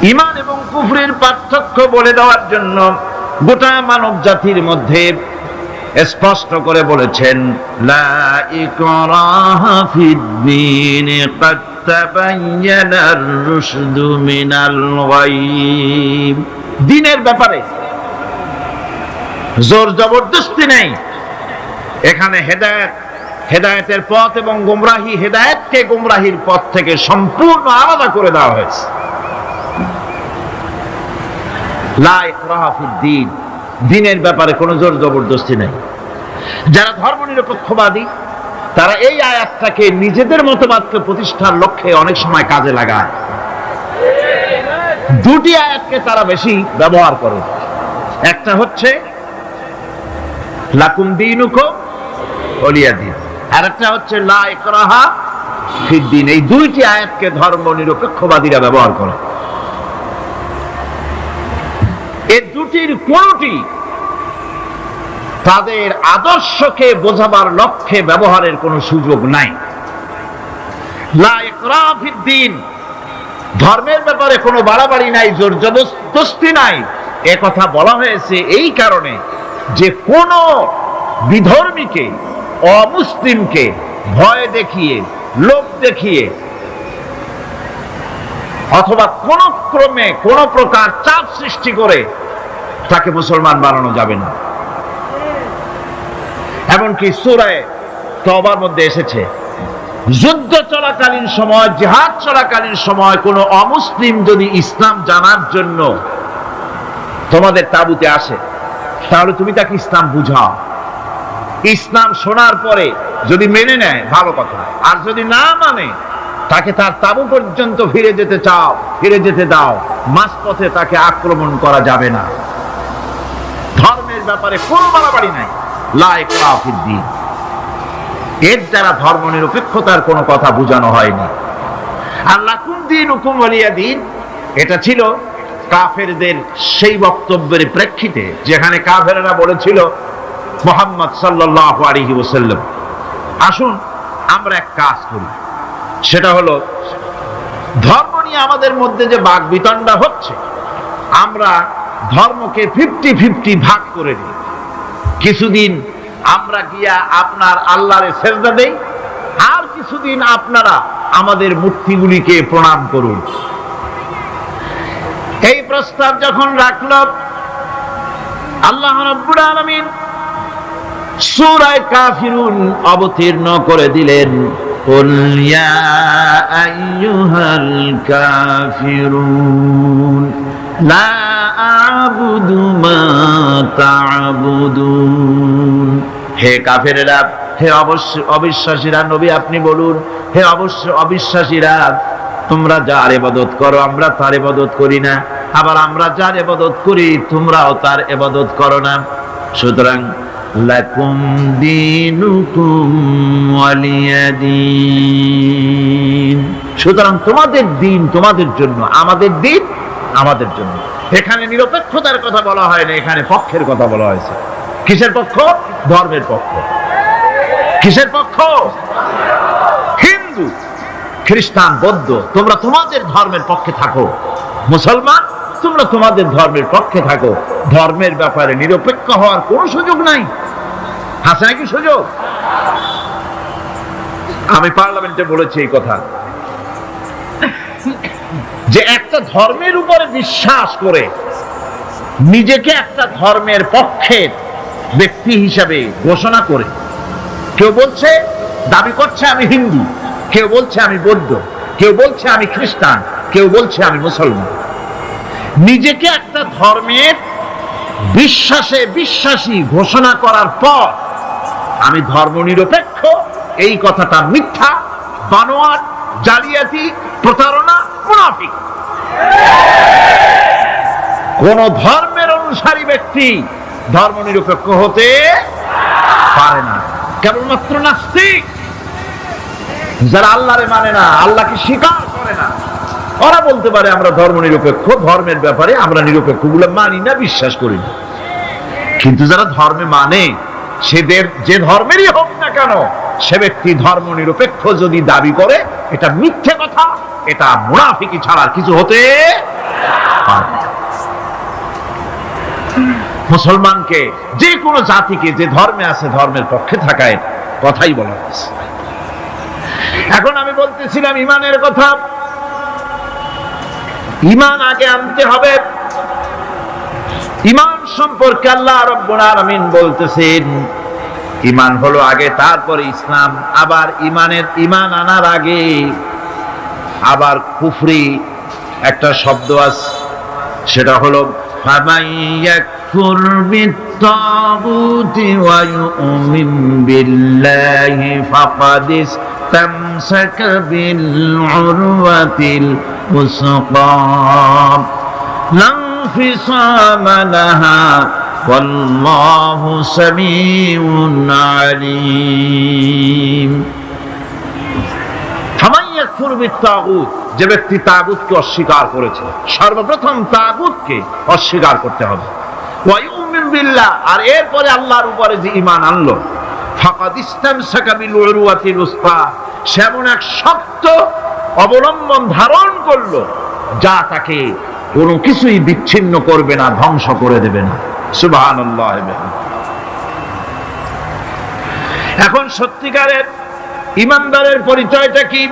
ঈমান এবং কুফরের পার্থক্য বলে দেওয়ার জন্য গোটা মানব জাতির মধ্যে স্পষ্ট করে বলেছেন, লা ইকরাহা ফিদ-দীন ক্বাদ তাবায়্যানার রুশদু মিনাল গায়y। দ্বীনের ব্যাপারে জোর জবরদস্তি নেই। এখানে হেদায়েতের পথ এবং গোমরাহি, হেদায়েতকে গোমরাহির পথ থেকে সম্পূর্ণ আলাদা করে দেওয়া হয়েছে। লা ইকরাহা ফিদ-দীন, দিনের ব্যাপারে কোনো জোর জবরদস্তি নেই। যারা ধর্মনিরপেক্ষবাদী তারা এই আয়াতটাকে নিজেদের মতবাদকে প্রতিষ্ঠার লক্ষ্যে অনেক সময় কাজে লাগায়। দুটি আয়াতকে তারা বেশি ব্যবহার করে। একটা হচ্ছে লাকুম দীনুকুম ওয়ালিয়া দীন, আর একটা হচ্ছে লা ইকরাহা ফিদ্দিন। এই দুইটি আয়াতকে ধর্মনিরপেক্ষবাদীরা ব্যবহার করে। এই দুটির কোনটি তাদের আদর্শকে বোঝাবার লক্ষ্যে ব্যবহারের কোনো সুযোগ নাই। লা ইকরাহা ফিদ্দিন, ধর্মের ব্যাপারে কোনো বাড়াবাড়ি নাই, জোর জবরদস্তি নাই। এ কথা বলা হয়েছে এই কারণে যে কোন বিধর্মীকে, অমুসলিমকে ভয় দেখিয়ে, লোভ দেখিয়ে অথবা কোন ক্রমে কোন প্রকার চাপ সৃষ্টি করে তাকে মুসলমান বানানো যাবে না। এমনকি সূরা তওবার মধ্যে এসেছে, যুদ্ধ চলাকালীন সময়, জিহাদ চলাকালীন সময় কোন অমুসলিম যদি ইসলাম জানার জন্য তোমাদের তাঁবুতে আসে, তাহলে তুমি তাকে ইসলাম বুঝাও। ইসলাম শোনার পরে যদি মেনে নেয় ভালো কথা, আর যদি না মানে তাকে তার তাঁবু পর্যন্ত ফিরে যেতে চাও, ফিরে যেতে দাও। মাঝপথে তাকে আক্রমণ করা যাবে না। ধর্মের ব্যাপারে কোনো বাড়াবাড়ি নাই। লা ইকরাহা ফিদ্দিন, এর দ্বারা ধর্মনিরপেক্ষতার কোনো কথা বোঝানো হয়নি। আর লাকুম দীনুকুম ওয়ালিয়া দীন, এটা ছিল কাফেরদের সেই বক্তব্যের প্রেক্ষিতে যেখানে কাফেররা বলেছিল মুহাম্মদ সাল্লাল্লাহু আলাইহি ওয়াসাল্লাম, আসুন আমরা এক কাজ করি, সেটা হলো ধর্ম নিয়ে আমাদের মধ্যে যে বাকবিতণ্ডা হচ্ছে, আমরা ধর্মকে 50-50 ভাগ করে দিই। কিছুদিন আমরা গিয়া আপনার আল্লাহরে সেজদা দেই, আর কিছুদিন আপনারা আমাদের মূর্তিগুলিকে প্রণাম করুন। এই প্রস্তাব যখন রাখল, আল্লাহ রাব্বুল আলামিন সূরা কাফিরুন অবতীর্ণ করে দিলেন, কুল ইয়া আইয়ুহাল কাফিরুন লা আ'বুদু মা তা'বুদুন। হে কাফেরেরা, হে অবিশ্বাসীরা, নবী আপনি বলুন, হে অবিশ্বাসীরা, তোমরা যার ইবাদত করো আমরা তার ইবাদত করি না, আবার আমরা যার ইবাদত করি তোমরাও তার ইবাদত করো না। সুতরাং লাকুম দীনুকুম ওয়ালিয়া দীন, সুতরাং তোমাদের দিন তোমাদের জন্য, আমাদের দিন আমাদের জন্য। এখানে নিরপেক্ষতার কথা বলা হয় না, এখানে পক্ষের কথা বলা হয়েছে। কিসের পক্ষ? ধর্মের পক্ষ। কিসের পক্ষ? হিন্দু, খ্রিস্টান, বৌদ্ধ, তোমরা তোমাদের ধর্মের পক্ষে থাকো। মুসলমান, তোমরা তোমাদের ধর্মের পক্ষে থাকো। ধর্মের ব্যাপারে নিরপেক্ষ হওয়ার কোন সুযোগ নাই। আছে নাকি সুযোগ? আমি পার্লামেন্টে বলেছি এই কথা, যে একটা ধর্মের উপরে বিশ্বাস করে নিজেকে একটা ধর্মের পক্ষের ব্যক্তি হিসাবে ঘোষণা করে কেউ বলছে, দাবি করছে আমি হিন্দু, কেউ বলছে আমি বৌদ্ধ, কেউ বলছে আমি খ্রিস্টান, কেউ বলছে আমি মুসলমান। নিজেকে একটা ধর্মের বিশ্বাসে বিশ্বাসী ঘোষণা করার পর আমি ধর্মনিরপেক্ষ, এই কথাটা মিথ্যা, বানোয়াট, জালিয়াতি, প্রতারণা, মুনাফিক। কোন ধর্মের অনুসারী ব্যক্তি ধর্মনিরপেক্ষ হতে পারে না। কেবলমাত্র নাস্তিক, যারা আল্লাহরে মানে না, আল্লাহকে স্বীকার করে না, ওরা বলতে পারে আমরা ধর্মনিরপেক্ষ, ধর্মের ব্যাপারে আমরা নিরপেক্ষ, গুলো মানি না, বিশ্বাস করি না। কিন্তু যারা ধর্মে মানে, সেদের যে ধর্মেরই হোক না কেন, সে ব্যক্তি ধর্মনিরপেক্ষ যদি দাবি করে, এটা মিথ্যে কথা, এটা মুনাফিকি ছাড়া কিছু হতে পারে না। মুসলমানকে, যে কোনো জাতিকে যে ধর্মে আছে ধর্মের পক্ষে থাকায় কথাই বলা হয়েছে। এখন আমি বলতেছিলাম ঈমানের কথা। ঈমান আগে আনতে হবে। ঈমান সম্পর্কে আল্লাহ রাব্বুল আলামিন বলতেছেন, ঈমান হলো আগে, তারপরে ইসলাম। আবার ঈমান আনার আগে আবার কুফরি একটা শব্দ আছে, সেটা হলো فمن يكفر بالطاغوت ويؤمن بالله فقد استمسك بالعروة الوثقى لا انفصام لها والله سميع عليم ফামান ইয়াকফুর বিত্তাগুত, যে ব্যক্তি তাগুতকে অস্বীকার করেছে, সর্বপ্রথম তাগুতকে অস্বীকার করতে হবে। ওয়া ইউমিন বিল্লাহ, আর এরপরে আল্লাহর উপরে যে ঈমান আনলো, ফাকাদ ইসতামসাকা বিল উরওয়াতিল উসকা, সে এমন এক শক্ত অবলম্বন ধারণ করলো যা তাকে কোনো কিছুই বিচ্ছিন্ন করবে না, ধ্বংস করে দেবে না। সুবহানাল্লাহ। এখন সত্যিকারের ইমানদারের পরিচয়টা কি?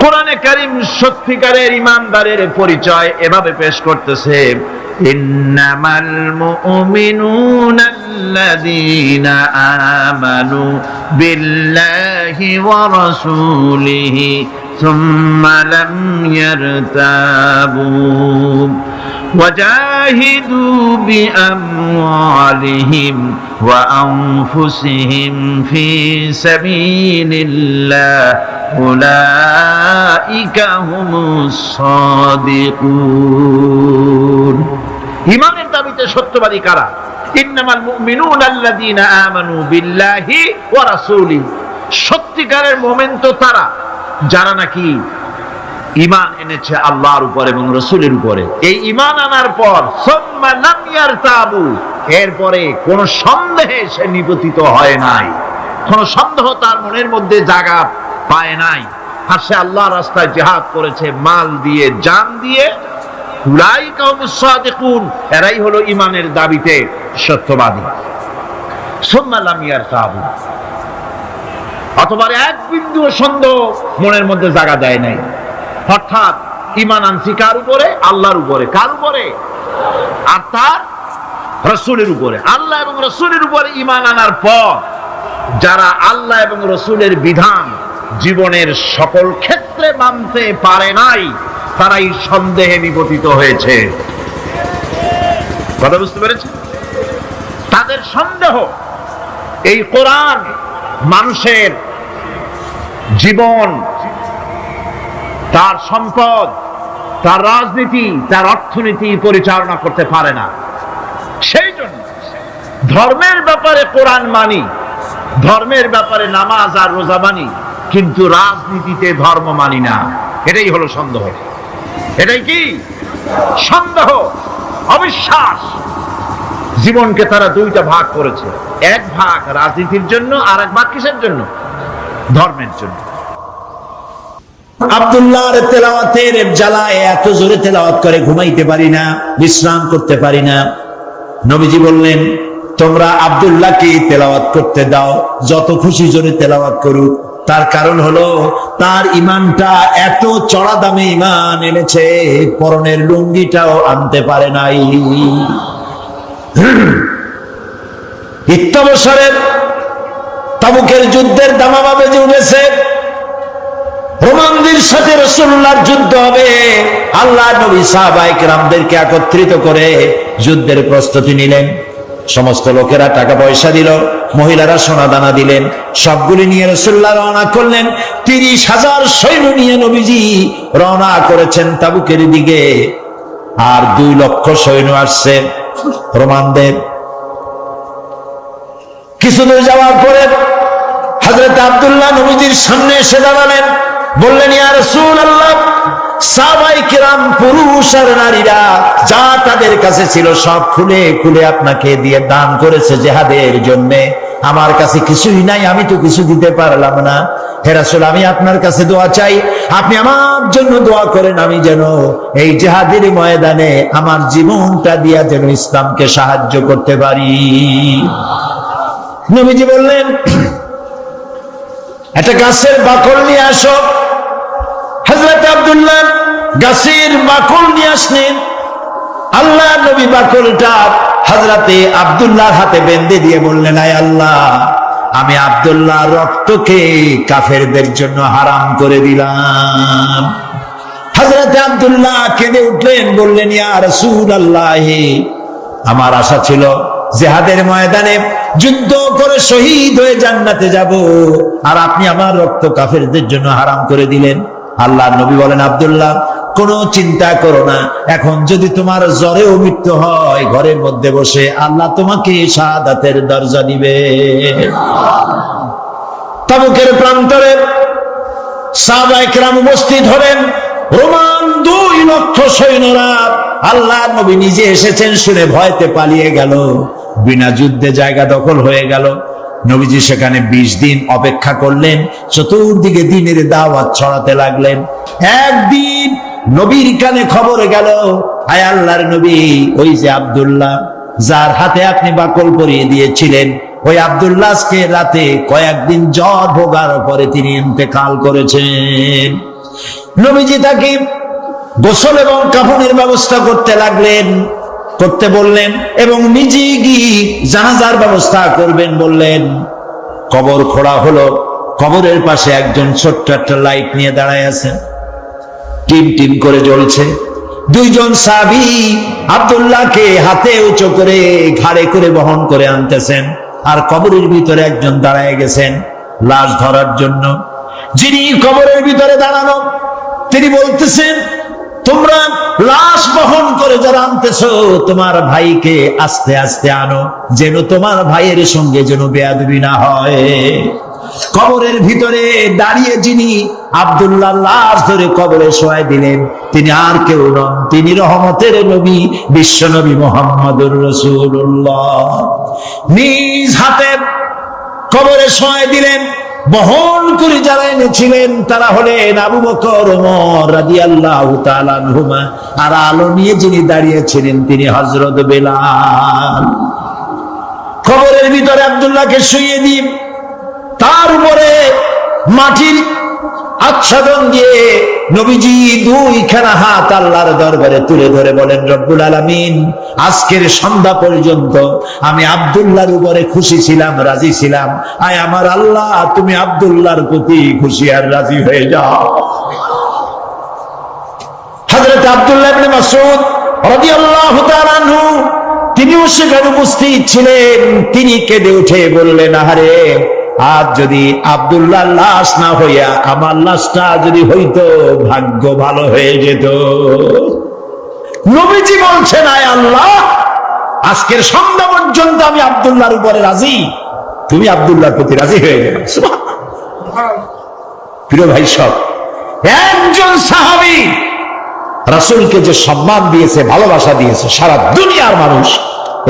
কোরআনে কারীম সত্যিকারের ইমানদারের পরিচয় এভাবে পেশ করতেছে, ইন্নামাল মুমিনুনা আল্লাযীনা আমানু বিল্লাহি ওয়া রাসূলিহি সুম্মা লাম ইয়ারতাবু وجاهدوا بأموالهم وأنفسهم في سبيل الله أولئك هم الصادقون। ঈমানের দাবিতে সত্যবাদী কারা? ইন্নামাল মুমিনুনা আল্লাযীনা আমানু বিল্লাহি ওয়া রাসূলিহি, সত্যিকারের মুমিন তো তারা যারা নাকি ঈমান এনেছে আল্লাহর উপর এবং রাসূলের উপরে। এই ঈমান আনার পর সুম্মা লাম ইয়ারতাবু, এরপরে কোন সন্দেহে সে নিপতিত হয় নাই, কোন সন্দেহ তার মনের মধ্যে জায়গা পায় নাই, আর সে আল্লাহর রাস্তায় জিহাদ করেছে মাল দিয়ে, জান দিয়ে। উলাইকা হুমুস সাদিকুন, এরাই হলো ঈমানের দাবিতে সত্যবাদী। সুম্মা লাম ইয়ারতাবু, অথবা এক বিন্দু সন্দেহ মনের মধ্যে জায়গা দেয় নাই, অর্থাৎ ঈমান আনছি কার উপরে? আল্লাহর উপরে। কার উপরে? আর তার রাসূলের উপরে। আল্লাহ এবং রাসূলের উপরে ঈমান আনার পর যারা আল্লাহ এবং রাসূলের বিধান জীবনের সকল ক্ষেত্রে মানতে পারে নাই, তারাই সন্দেহে নিপতিত হয়েছে। কথা বুঝতে পেরেছেন? তাদের সন্দেহ এই কোরআন মানুষের জীবন, তার সম্পদ, তার রাজনীতি, তার অর্থনীতি পরিচালনা করতে পারে না। সেই জন্য ধর্মের ব্যাপারে কোরআন মানি, ধর্মের ব্যাপারে নামাজ আর রোজা মানি, কিন্তু রাজনীতিতে ধর্ম মানি না। এটাই হলো সন্দেহ। এটাই কি? সন্দেহ, অবিশ্বাস। জীবনকে তারা দুইটা ভাগ করেছে, এক ভাগ রাজনীতির জন্য, আর এক ভাগ কিসের জন্য? ধর্মের জন্য। আব্দুল্লাহর তেলাওয়াতের জ্বালায় এত জোরে তেলাওয়াত করে ঘুমাইতে পারি না, বিশ্রাম করতে পারি না। নবীজি বললেন, তোমরা আব্দুল্লাহকে তেলাওয়াত করতে দাও, যত খুশি জোরে তেলাওয়াত করুক। তার কারণ হলো তার ঈমানটা এত চড়া দামে ঈমান এনেছে, পরনের লুঙ্গিটাও আনতে পারে নাই। ইত্যবসরের তাবুকের যুদ্ধের দামামা বেজে উঠেছে, রোমানদের সাথে রাসূলুল্লাহর যুদ্ধ হবে। আল্লাহ নবী সাহাবায়ে কেরামদেরকে একত্রিত করে যুদ্ধের প্রস্তুতি নিলেন। সমস্ত লোকেরা টাকা পয়সা দিল, মহিলারা সোনা দানা দিলেন, সবগুলি নিয়ে রাসূলুল্লাহ রওনা করলেন। 30,000 সৈন্য নিয়ে নবীজি রওনা করেছেন তাবুকের দিকে। আর 2 লক্ষ সৈন্য আসছে রোমানদের। কিছু দূর যাওয়ার পরে হযরত আব্দুল্লাহ নবীজির সামনে এসে দাঁড়ালেন, বললেন, ইয়া রাসূলুল্লাহ, সাহাবায়ে কেরাম পুরুষ আর নারীরা যা তাদের কাছে ছিল সব খুলে খুলে আপনাকে দিয়ে দান করেছে জিহাদের জন্য। আমার কাছে কিছুই নাই, আমি তো কিছু দিতে পারলাম না। হে রাসূল, আমি আপনার কাছে দোয়া চাই, আপনি আমার জন্য দোয়া করেন, আমি যেন এই জিহাদের ময়দানে আমার জীবনটা দিয়া যেন ইসলামকে সাহায্য করতে পারি। নবীজি বললেন, একটা গাছের বাকল নিয়ে আসো। হযরত আব্দুল্লাহ গাছের বাকল নিয়ে আসলেন। আল্লাহ নবী বাকলটা হযরতে আব্দুল্লাহর হাতে বেঁধে দিয়ে বললেন, আয় আল্লাহ, আমি আব্দুল্লাহ রক্তকে কাফেরদের জন্য হারাম করে দিলাম। হযরত হযরতে আব্দুল্লাহ কেঁদে উঠলেন, বললেন ইয়া রাসূলুল্লাহ, আমার আশা ছিল জিহাদের ময়দানে যুদ্ধ করে শহীদ হয়ে জান্নাতে যাব, আর আপনি আমার রক্ত কাফেরদের জন্য হারাম করে দিলেন। আল্লাহর নবী বলেন, আব্দুল্লাহ কোনো চিন্তা করো না, এখন যদি তোমার জ্বরেও মৃত্যু হয়, ঘরের মধ্যে বসে আল্লাহ তোমাকে শাহাদাতের দরজা দিবে। তাবুকের প্রান্তরে সাহাবায়ে কেরাম উপস্থিত হলেন, রোমান 2 লক্ষ সৈন্যরা। আল্লাহর নবী নিজে এসেছেন শুনে ভয়তে পালিয়ে গেল, বিনা যুদ্ধে জায়গা দখল হয়ে গেল। নবীজি সেখানে 20 দিন অপেক্ষা করলেন, চতুর্দিকে দ্বীনের দাওয়াত ছড়াতে লাগলেন। একদিন নবীর কানে খবর গেল, আয় আল্লাহর নবী, ওই যে আব্দুল্লাহ যার হাতে আপনি বাকল পরিয়ে দিয়েছিলেন, ওই আব্দুল্লাহ আজকে রাতে কয়েকদিন জ্বর ভোগার পরে তিনি ইন্তেকাল করেছেন। নবীজি তাকে গোসল এবং কাফনের ব্যবস্থা করতে লাগলেন, করতে বললেন, এবং নিজে গিয়ে জানাজার ব্যবস্থা করবেন বললেন। কবর খোঁড়া হলো, কবরের পাশে একজন ছোট্ট একটা লাইট নিয়ে দাঁড়ায় আছে, টিম টিম করে জ্বলছে। 2 জন সাহাবী আব্দুল্লাহকে হাতে উঁচু করে ঘাড়ে করে বহন করে আনতেছেন, আর কবরের ভিতরে একজন দাঁড়ায় গেছেন লাশ ধরার জন্য। যিনি কবরের ভিতরে দাঁড়ানো, তিনি বলতেছেন, তোমরা লাশ বহন করে যারা আনতেছো, তোমার ভাইকে আস্তে আস্তে আনো, যেন তোমার ভাইয়ের সঙ্গে যেন বেয়াদবি না হয়। কবরের ভিতরে দাঁড়িয়ে যিনি আব্দুল্লাহ লাশ ধরে কবরে শোয়াই দিলেন, তিনি আর কেউ নন, তিনি রহমতের নবী বিশ্ব নবী মুহাম্মদুর রাসূলুল্লাহ। নিজ হাতে কবরে শোয়াই দিলেন। বহন করে যারা এনেছিলেন তারা হলেন আবু বকর, ওমর রাদিয়াল্লাহু তাআলা আনহুমা, আর আলো নিয়ে যিনি দাঁড়িয়েছিলেন তিনি হযরত বেলাল। কবরের ভিতরে আব্দুল্লাহকে শুইয়ে দিন, তার উপরে মাটির আচ্ছাদন দিয়ে নবীজি 2খানা হাত আল্লাহর দরবারে তুলে ধরে বলেন, রব্বুল আলামিন, আজকের সন্ধ্যা পর্যন্ত আমি আব্দুল্লাহর উপরে খুশি ছিলাম, রাজি ছিলাম। আয় আমার আল্লাহ, তুমি আব্দুল্লাহর প্রতি খুশি আর রাজি হয়ে যাও। হযরত আব্দুল্লাহ ইবনে মাসউদ রাদিয়াল্লাহু তাআলা আনহু তিনিও সেখানে উপস্থিত ছিলেন। তিনি কেঁদে উঠে বললেন, আহারে, আজ যদি আব্দুল্লাহর লাশ না হইয়া আমার লাশটা যদি হইতো, ভাগ্য ভালো হয়ে যেত। নবীজি বলছেন, আয় আল্লাহ, আজকের সন্ধ্যা পর্যন্ত আমি আব্দুল্লাহর উপরে রাজি, তুমি আব্দুল্লাহর প্রতি রাজি হয়ে গেলে। প্রিয় ভাই সব, একজন সাহাবী রাসূলকে যে সম্মান দিয়েছে, ভালোবাসা দিয়েছে, সারা দুনিয়ার মানুষ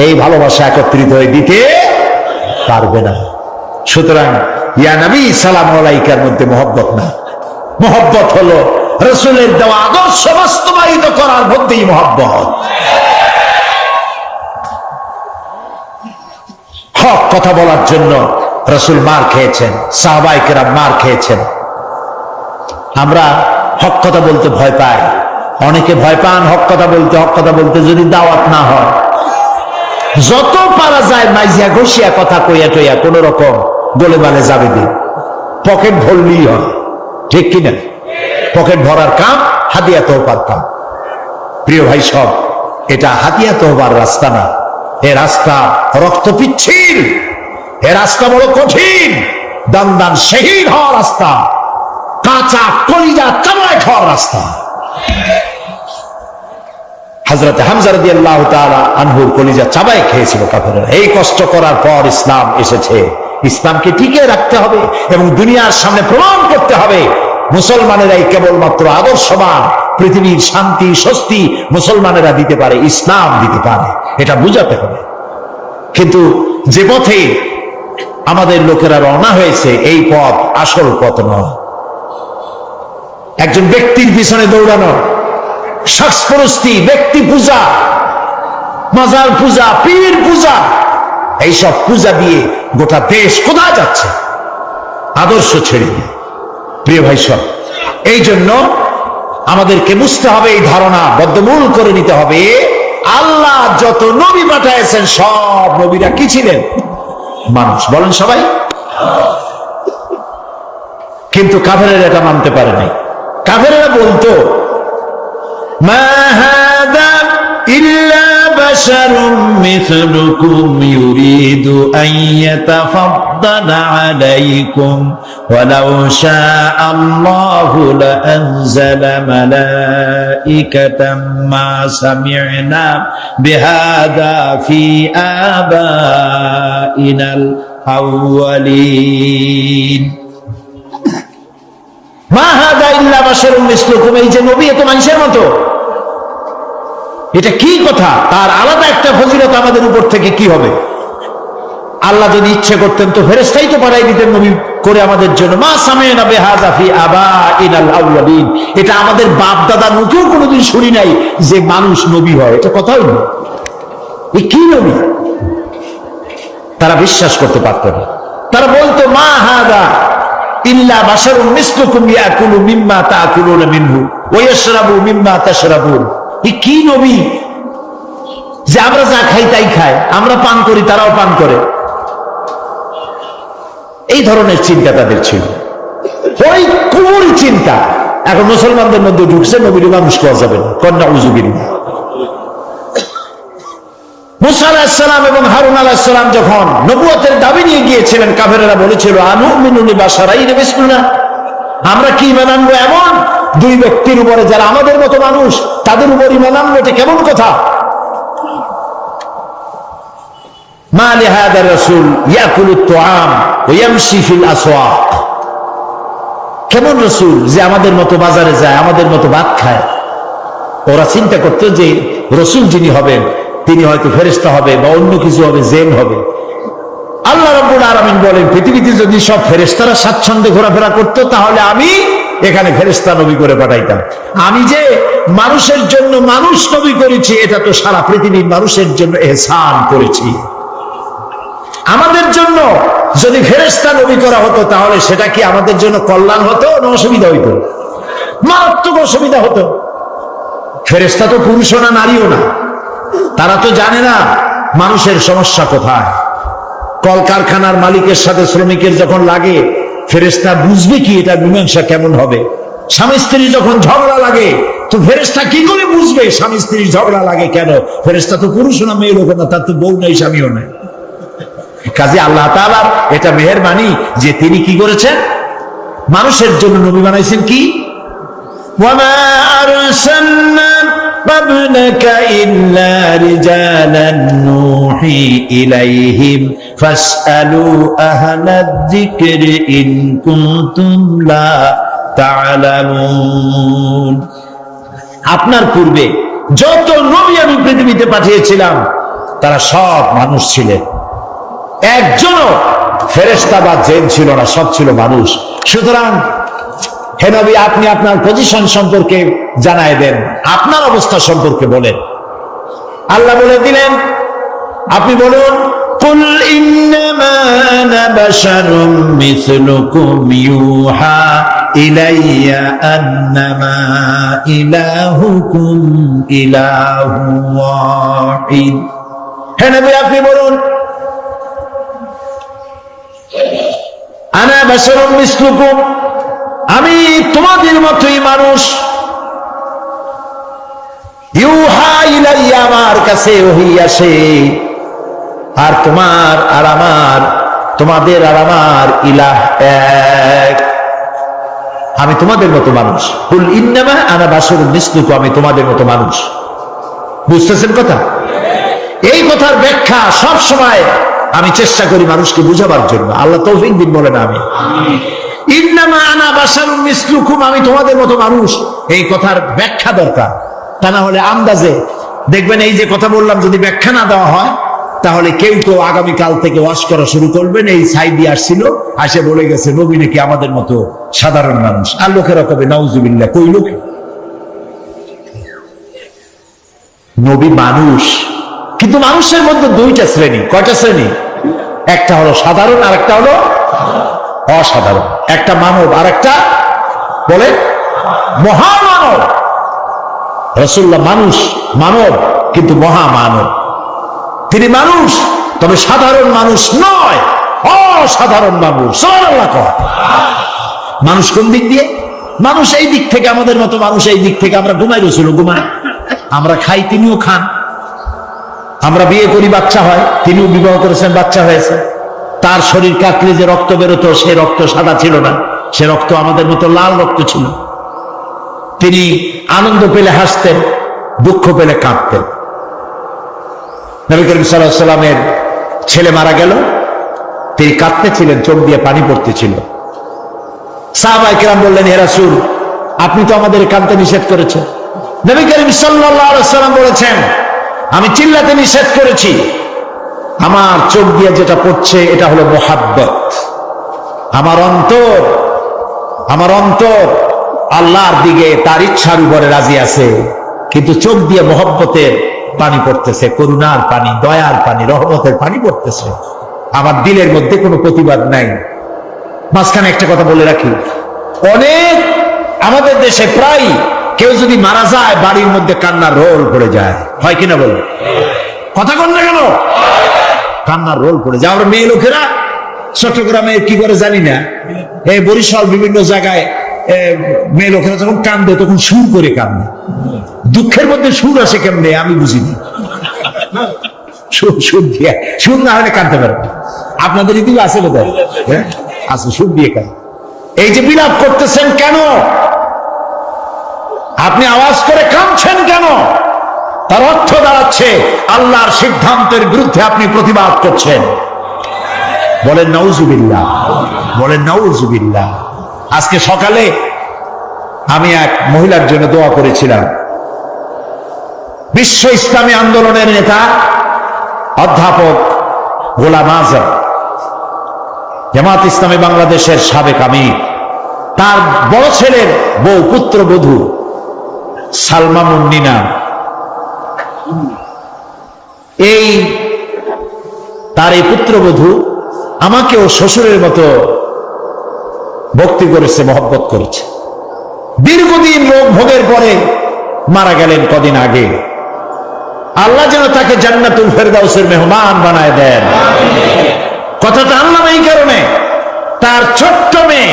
এই ভালোবাসা একত্রিত হয়ে দিতে পারবে না। সুতরাং ইয়া নবী সালাম আলাইকার মধ্যে মহব্বত না, মহব্বত হলো রাসূলের দেওয়া আদর্শ বাস্তবায়িত করার মধ্যেই মহব্বত। হক কথা বলার জন্য রাসূল মার খেয়েছেন, সাহাবায়ে কেরাম মার খেয়েছেন। আমরা হক কথা বলতে ভয় পাই, অনেকে ভয় পান হক কথা বলতে। হক কথা বলতে যদি দাওয়াত না হয়, যত পারা যায় মাইজিয়া ঘষিয়া কথা কইয়া টইয়া কোন রকম বলে মানে যাবে দিন, পকেট ভরলেই হয়, ঠিক কিনা? পকেট ভরার কাম হাদিয়া তওবার কাম। প্রিয় ভাই সব, এটা হাদিয়া তওবার রাস্তা না, এ রাস্তা রক্ত পিচ্ছিল, এ রাস্তা বড় কঠিন, দান দান শহীদ হওয়ার রাস্তা, কাঁচা কলিজা চামড়ায় খাওয়ার রাস্তা। হযরত হামজা রাদিয়াল্লাহু তাআলা আনহুর কলিজা চাবায় খেয়েছিল কাফেররা। এই কষ্ট করার পর ইসলাম এসেছে। ইসলামকে টিকিয়ে রাখতে হবে এবং দুনিয়ার সামনে প্রমাণ করতে হবে মুসলমানেরাই কেবলমাত্র আদর্শবান, পৃথিবীর শান্তি স্বস্তি মুসলমানেরা দিতে পারে, ইসলাম দিতে পারে, এটা বুঝাতে হবে। কিন্তু যে পথে আমাদের লোকেরা রওনা হয়েছে, এই পথ আসল পথ নয়। একজন ব্যক্তির পিছনে দৌড়ানো, শাস্ত্রস্তি, ব্যক্তি পূজা, মাজার পূজা, পীর পূজা, এইসব পূজা দিয়ে গোটা দেশ কোথায় যাচ্ছে? আদর্শ ছেড়ে দিয়ে। প্রিয় ভাই সব, এই জন্য আমাদেরকে বুঝতে হবে, এই ধারণা বদ্ধমূল করে নিতে হবে, আল্লাহ যত নবী পাঠাইছেন সব নবীরা কি ছিলেন? মানুষ। বলেন সবাই। কিন্তু কাফেরেরা এটা মানতে পারে নাই। কাফেরেরা বলতো মা হাযা ইল্লা বাশারুম মিথলুকুম ইউরিদু আন ইয়াতাফাদ্দালা আলাইকুম ওয়ালাউ শাআল্লাহু লাআনজালা মালাইকাতাম মা সামি'না বিহাযা ফি আবাইনাল আউয়ালিন। মা হাযা ইল্লা বাশারুম মিসলুকুম, এই যে নবী, এ তো মানুষের মতো। এটা কি কথা? তার আলাদা একটা ফজিলত আমাদের উপর থেকে কি হবে? আল্লাহ যদি ইচ্ছে করতেন তো ফেরেশতাই তো পাঠাই দিতেন নবী করে আমাদের জন্য। মা সামি'না বিহাযা ফি আবাইনাল আউয়ালিন, এটা আমাদের বাপ দাদা মুখেও কোনোদিন শুনি নাই যে মানুষ নবী হয়। এটা কথাই না। এই কি নবী? তারা বিশ্বাস করতে পারত না। তারা বলতো মা হাযা ইল্লা বাশারুম মিসলুকুম ইয়াকুলু মিম্মা তাকুলুনা মিনহু ওয়া ইয়াশরাবু মিম্মা তাশরাবুন। এই কি নবী যে আমরা যা খাই তাই খায়, আমরা পান করি তারাও পান করে? এই ধরনের চিন্তা তাদের ছিল, ওই কুফরি চিন্তা এখন মুসলমানদের মধ্যে ঢুকছে। নবীর মানুষ পাওয়া যাবে না, কন্যা উজুবিল্লাহ। মুসা আলাইহিস সালাম এবং হারুন আলাইহিস সালাম যখন নবুয়তের দাবি নিয়ে গিয়েছিলেন, কাফেররা বলেছিল আনুমিনু লিবাশারাইনি মিসলুনা, আমরা কি ঈমান আনবো এমন দুই ব্যক্তির উপরে যারা আমাদের মতো মানুষ, তাদের উপর ঈমান আনবো? এটা কেমন কথা? মা লিহাদা রাসূল ইয়াকুলুত তুআম ওয়া ইয়ামশি ফিল আসওয়াক, কেমন রাসূল যে আমাদের মতো বাজারে যায়, আমাদের মতো ভাত খায়? ওরা চিন্তা করতো যে রাসূল যিনি হবেন তিনি হয়তো ফেরেশতা হবে বা অন্য কিছু হবে, জিন হবে। আল্লাহ রাব্বুল আলামিন বলেন, পৃথিবীতে যদি সব ফেরেশতারা স্বাচ্ছন্দ্যে ঘোরাফেরা করতো তাহলে আমি এখানে ফেরেশতা নবী করে পাঠাইতাম। আমি যে মানুষের জন্য মানুষ নবী করেছি, এটা তো সারা পৃথিবীর মানুষের জন্য ইহসান করেছি। আমাদের জন্য যদি ফেরেশতা নবী করা হতো তাহলে সেটা কি আমাদের জন্য কল্যাণ হতো না অসুবিধা হইতো? মারাত্মক অসুবিধা হতো। ফেরেশতা তো পুরুষও না নারীও না, তারা তো জানে না মানুষের সমস্যা কোথায়। কলকারখানার মালিকের সাথে শ্রমিকের যখন লাগে, ফেরেশতা বুঝবে কি এটা মীমাংসা কেমন হবে? স্বামী স্ত্রীর যখন ঝগড়া লাগে তো ফেরেশতা কি করে বুঝবে স্বামী স্ত্রীর ঝগড়া লাগে কেন? ফেরেশতা তো পুরুষ না মেয়ে লোক না, তার তো বউ নাই স্বামীও নাই। কাজে আল্লাহ তাআলার এটা মেহেরবানি যে তিনি কি করেছেন, মানুষের জন্য নবী বানাইছেন। কি ওয়ামা আরসালনা ক্বাবলাকা ইল্লা রিজালান নূহি ইলাইহিম ফাসআলু আহলাদ যিকরি ইন কুনতুম লা তা'লামুন। আপনার পূর্বে যত নবী আমি পৃথিবীতে পাঠিয়েছিলাম তারা সব মানুষ ছিলেন, একজনও ফেরেশতা বা জিন ছিল না, সব ছিল মানুষ। সুতরাং হে নবী, আপনি আপনার পজিশন সম্পর্কে জানায় দেন, আপনার অবস্থা সম্পর্কে বলেন। আল্লাহ বলে দিলেন, আপনি বলুন, কুল ইন্নামা আনা বাশারুম মিসলুকুম ইউহা ইলাইয়া আন্নামা ইলাহুকুম ইলাহু ওয়াহিদ। হে নবী, আপনি বলুন, আনা বাশারুম মিসলুকুম, আমি তোমাদের মতোই মানুষ। ইউহা ইলাইয়া, আমার কাছে ওহী আসে। আর তোমার আর আমার, তোমাদের আর আমার ইলাহ এক। আমি তোমাদের মতো মানুষ। কুল ইন্নামা আনা বাশারুম মিসলুকুম, আমি তোমাদের মতো মানুষ। বুঝতেছেন কথা? এই কথার ব্যাখ্যা সব সময় আমি চেষ্টা করি মানুষকে বুঝাবার জন্য। আল্লাহ তৌফিক দিন, বলেন আমি। ইন্নামা আনা বাশারুম মিসলুকুম, আমি তোমাদের মতো মানুষ, এই কথার ব্যাখ্যা দরকার। তা না হলে আন্দাজে দেখবেন এই যে কথা বললাম, যদি ব্যাখ্যা না দেওয়া হয় তাহলে কেউ তো আগামীকাল থেকে ওয়াজ করা শুরু করবেন, এই সাইডি আসছিল, আসে বলে গেছে নবী নাকি আমাদের মতো সাধারণ মানুষ। আর লোকেরা কবে নাউজুবিল্লাহ, কই লোক? নবী মানুষ, কিন্তু মানুষের মধ্যে দুইটা শ্রেণী। কয়টা শ্রেণী? একটা হলো সাধারণ আর একটা হলো অসাধারণ। একটা মানব আর একটা বলে মহামানব। রাসূলুল্লাহ মানুষ, মানব, কিন্তু মহামানব। তিনি মানুষ, তবে সাধারণ মানুষ নয়, অসাধারণ মানুষ। সুবহানাল্লাহ। মানুষ কোন দিক দিয়ে? মানুষ এই দিক থেকে, আমাদের মতো মানুষ এই দিক থেকে, আমরা ঘুমাই রসুল ঘুমাই, আমরা খাই তিনিও খান, আমরা বিয়ে করি বাচ্চা হয়, তিনিও বিবাহ করেছেন বাচ্চা হয়েছে। তার শরীর কাটলে যে রক্ত বেরোতো সে রক্ত সাদা ছিল না, সে রক্ত আমাদের মতো লাল রক্ত ছিল। তিনি আনন্দ পেলে হাসতেন, দুঃখ পেলে কাঁদতেন। নবী করিম সাল্লাল্লাহু আলাইহি ওয়াসাল্লামের ছেলে মারা গেল, তিনি কাঁদতেছিলেন, চোখ দিয়ে পানি পড়তেছিল। সাহাবায়ে কেরাম বললেন, হে রাসূল, আপনি তো আমাদের কাঁদতে নিষেধ করেছেন। নবী করিম সাল্লাল্লাহু আলাইহি ওয়াসাল্লাম বলেছেন, আমি চিল্লাতে নিষেধ করেছি, আমার চোখ দিয়ে যেটা পড়ছে এটা হলো মুহাব্বত। আমার অন্তর আল্লাহর দিকে তার ইচ্ছার উপরে রাজি আছে, কিন্তু চোখ দিয়ে মুহাব্বতের পানি পড়তেছে, করুণার পানি, দয়ার পানি, রহমতের পানি পড়তেছে। আমার দিলের মধ্যে কোনো প্রতিবাদ নাই। মাঝখানে একটা কথা বলে রাখি, অনেক আমাদের দেশে প্রায় কেউ যদি মারা যায় বাড়ির মধ্যে কান্নার রোল পড়ে যায়, হয় কিনা বলো? কথা বল না কেন? কান্নার রোল পড়ে যায়। আমরা মেয়ে লোকেরা চট্টগ্রামে কি করে জানি না, এই বরিশাল বিভিন্ন জায়গায় মেয়ে লোকেরা যখন কান্দে তখন সুর করে কান্দে। দুঃখের মধ্যে সুর আসে কেমনে আমি বুঝিনি। সুর দিয়ে, সুর না হলে কাঁদতে পারে। আপনাদের এদিকে আছে বোধ হয়, আছে, সুর দিয়ে কাঁদে। এই যে বিলাপ করতেছেন কেন? আপনি আওয়াজ করে কাঁদছেন কেন? তার অর্থ দাঁড়াচ্ছে আল্লাহর সিদ্ধান্তের বিরুদ্ধে আপনি প্রতিবাদ করছেন। বলেন নাউজুবিল্লাহ, বলেন নাউজুবিল্লাহ। আজকে সকালে আমি এক মহিলার জন্য দোয়া করেছিলাম। বিশ্ব ইসলামী আন্দোলনের নেতা অধ্যাপক গোলাম আযম, জামাত ইসলামী বাংলাদেশের সাবেক আমির, তার বড় ছেলের বউ, পুত্রবধূ সালমা মুন্নিনা, তার এই পুত্রবধূ আমাকেও শ্বশুরের মতো ভক্তি করেছে, মহব্বত করেছে। দীর্ঘদিন রোগ ভোগের পরে মারা গেলেন কদিন আগে। আল্লাহ যেন তাকে জান্নাতুল ফেরদাউসের মেহমান বানায় দেন। কথাটা আনলাম এই কারণে, তার ছোট্ট মেয়ে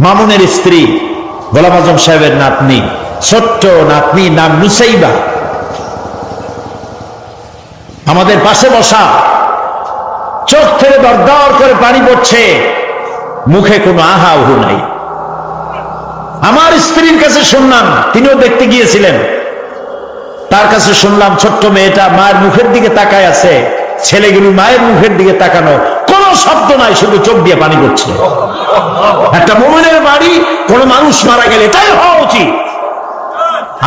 মামুনের স্ত্রী গোলাম আযম সাহেবের নাতনি, ছোট্ট নাতনি, নাম নুসাইবা, আমাদের পাশে বসা, চোখ থেকে দরদর করে পানি পড়ছে, মুখে কোনো আহা উহু নাই। আমার স্ত্রীর কাছে শুনলাম, তিনিও দেখতে গিয়েছিলেন, তার কাছে শুনলাম ছোট্ট মেয়েটা মায়ের মুখের দিকে তাকায় আছে, ছেলেগুলো মায়ের মুখের দিকে তাকানো, কোনো শব্দ নাই, শুধু চোখ দিয়ে পানি পড়ছে। একটা মুমিনের বাড়ি, কোন মানুষ মারা গেলে তাই হওয়া উচিত।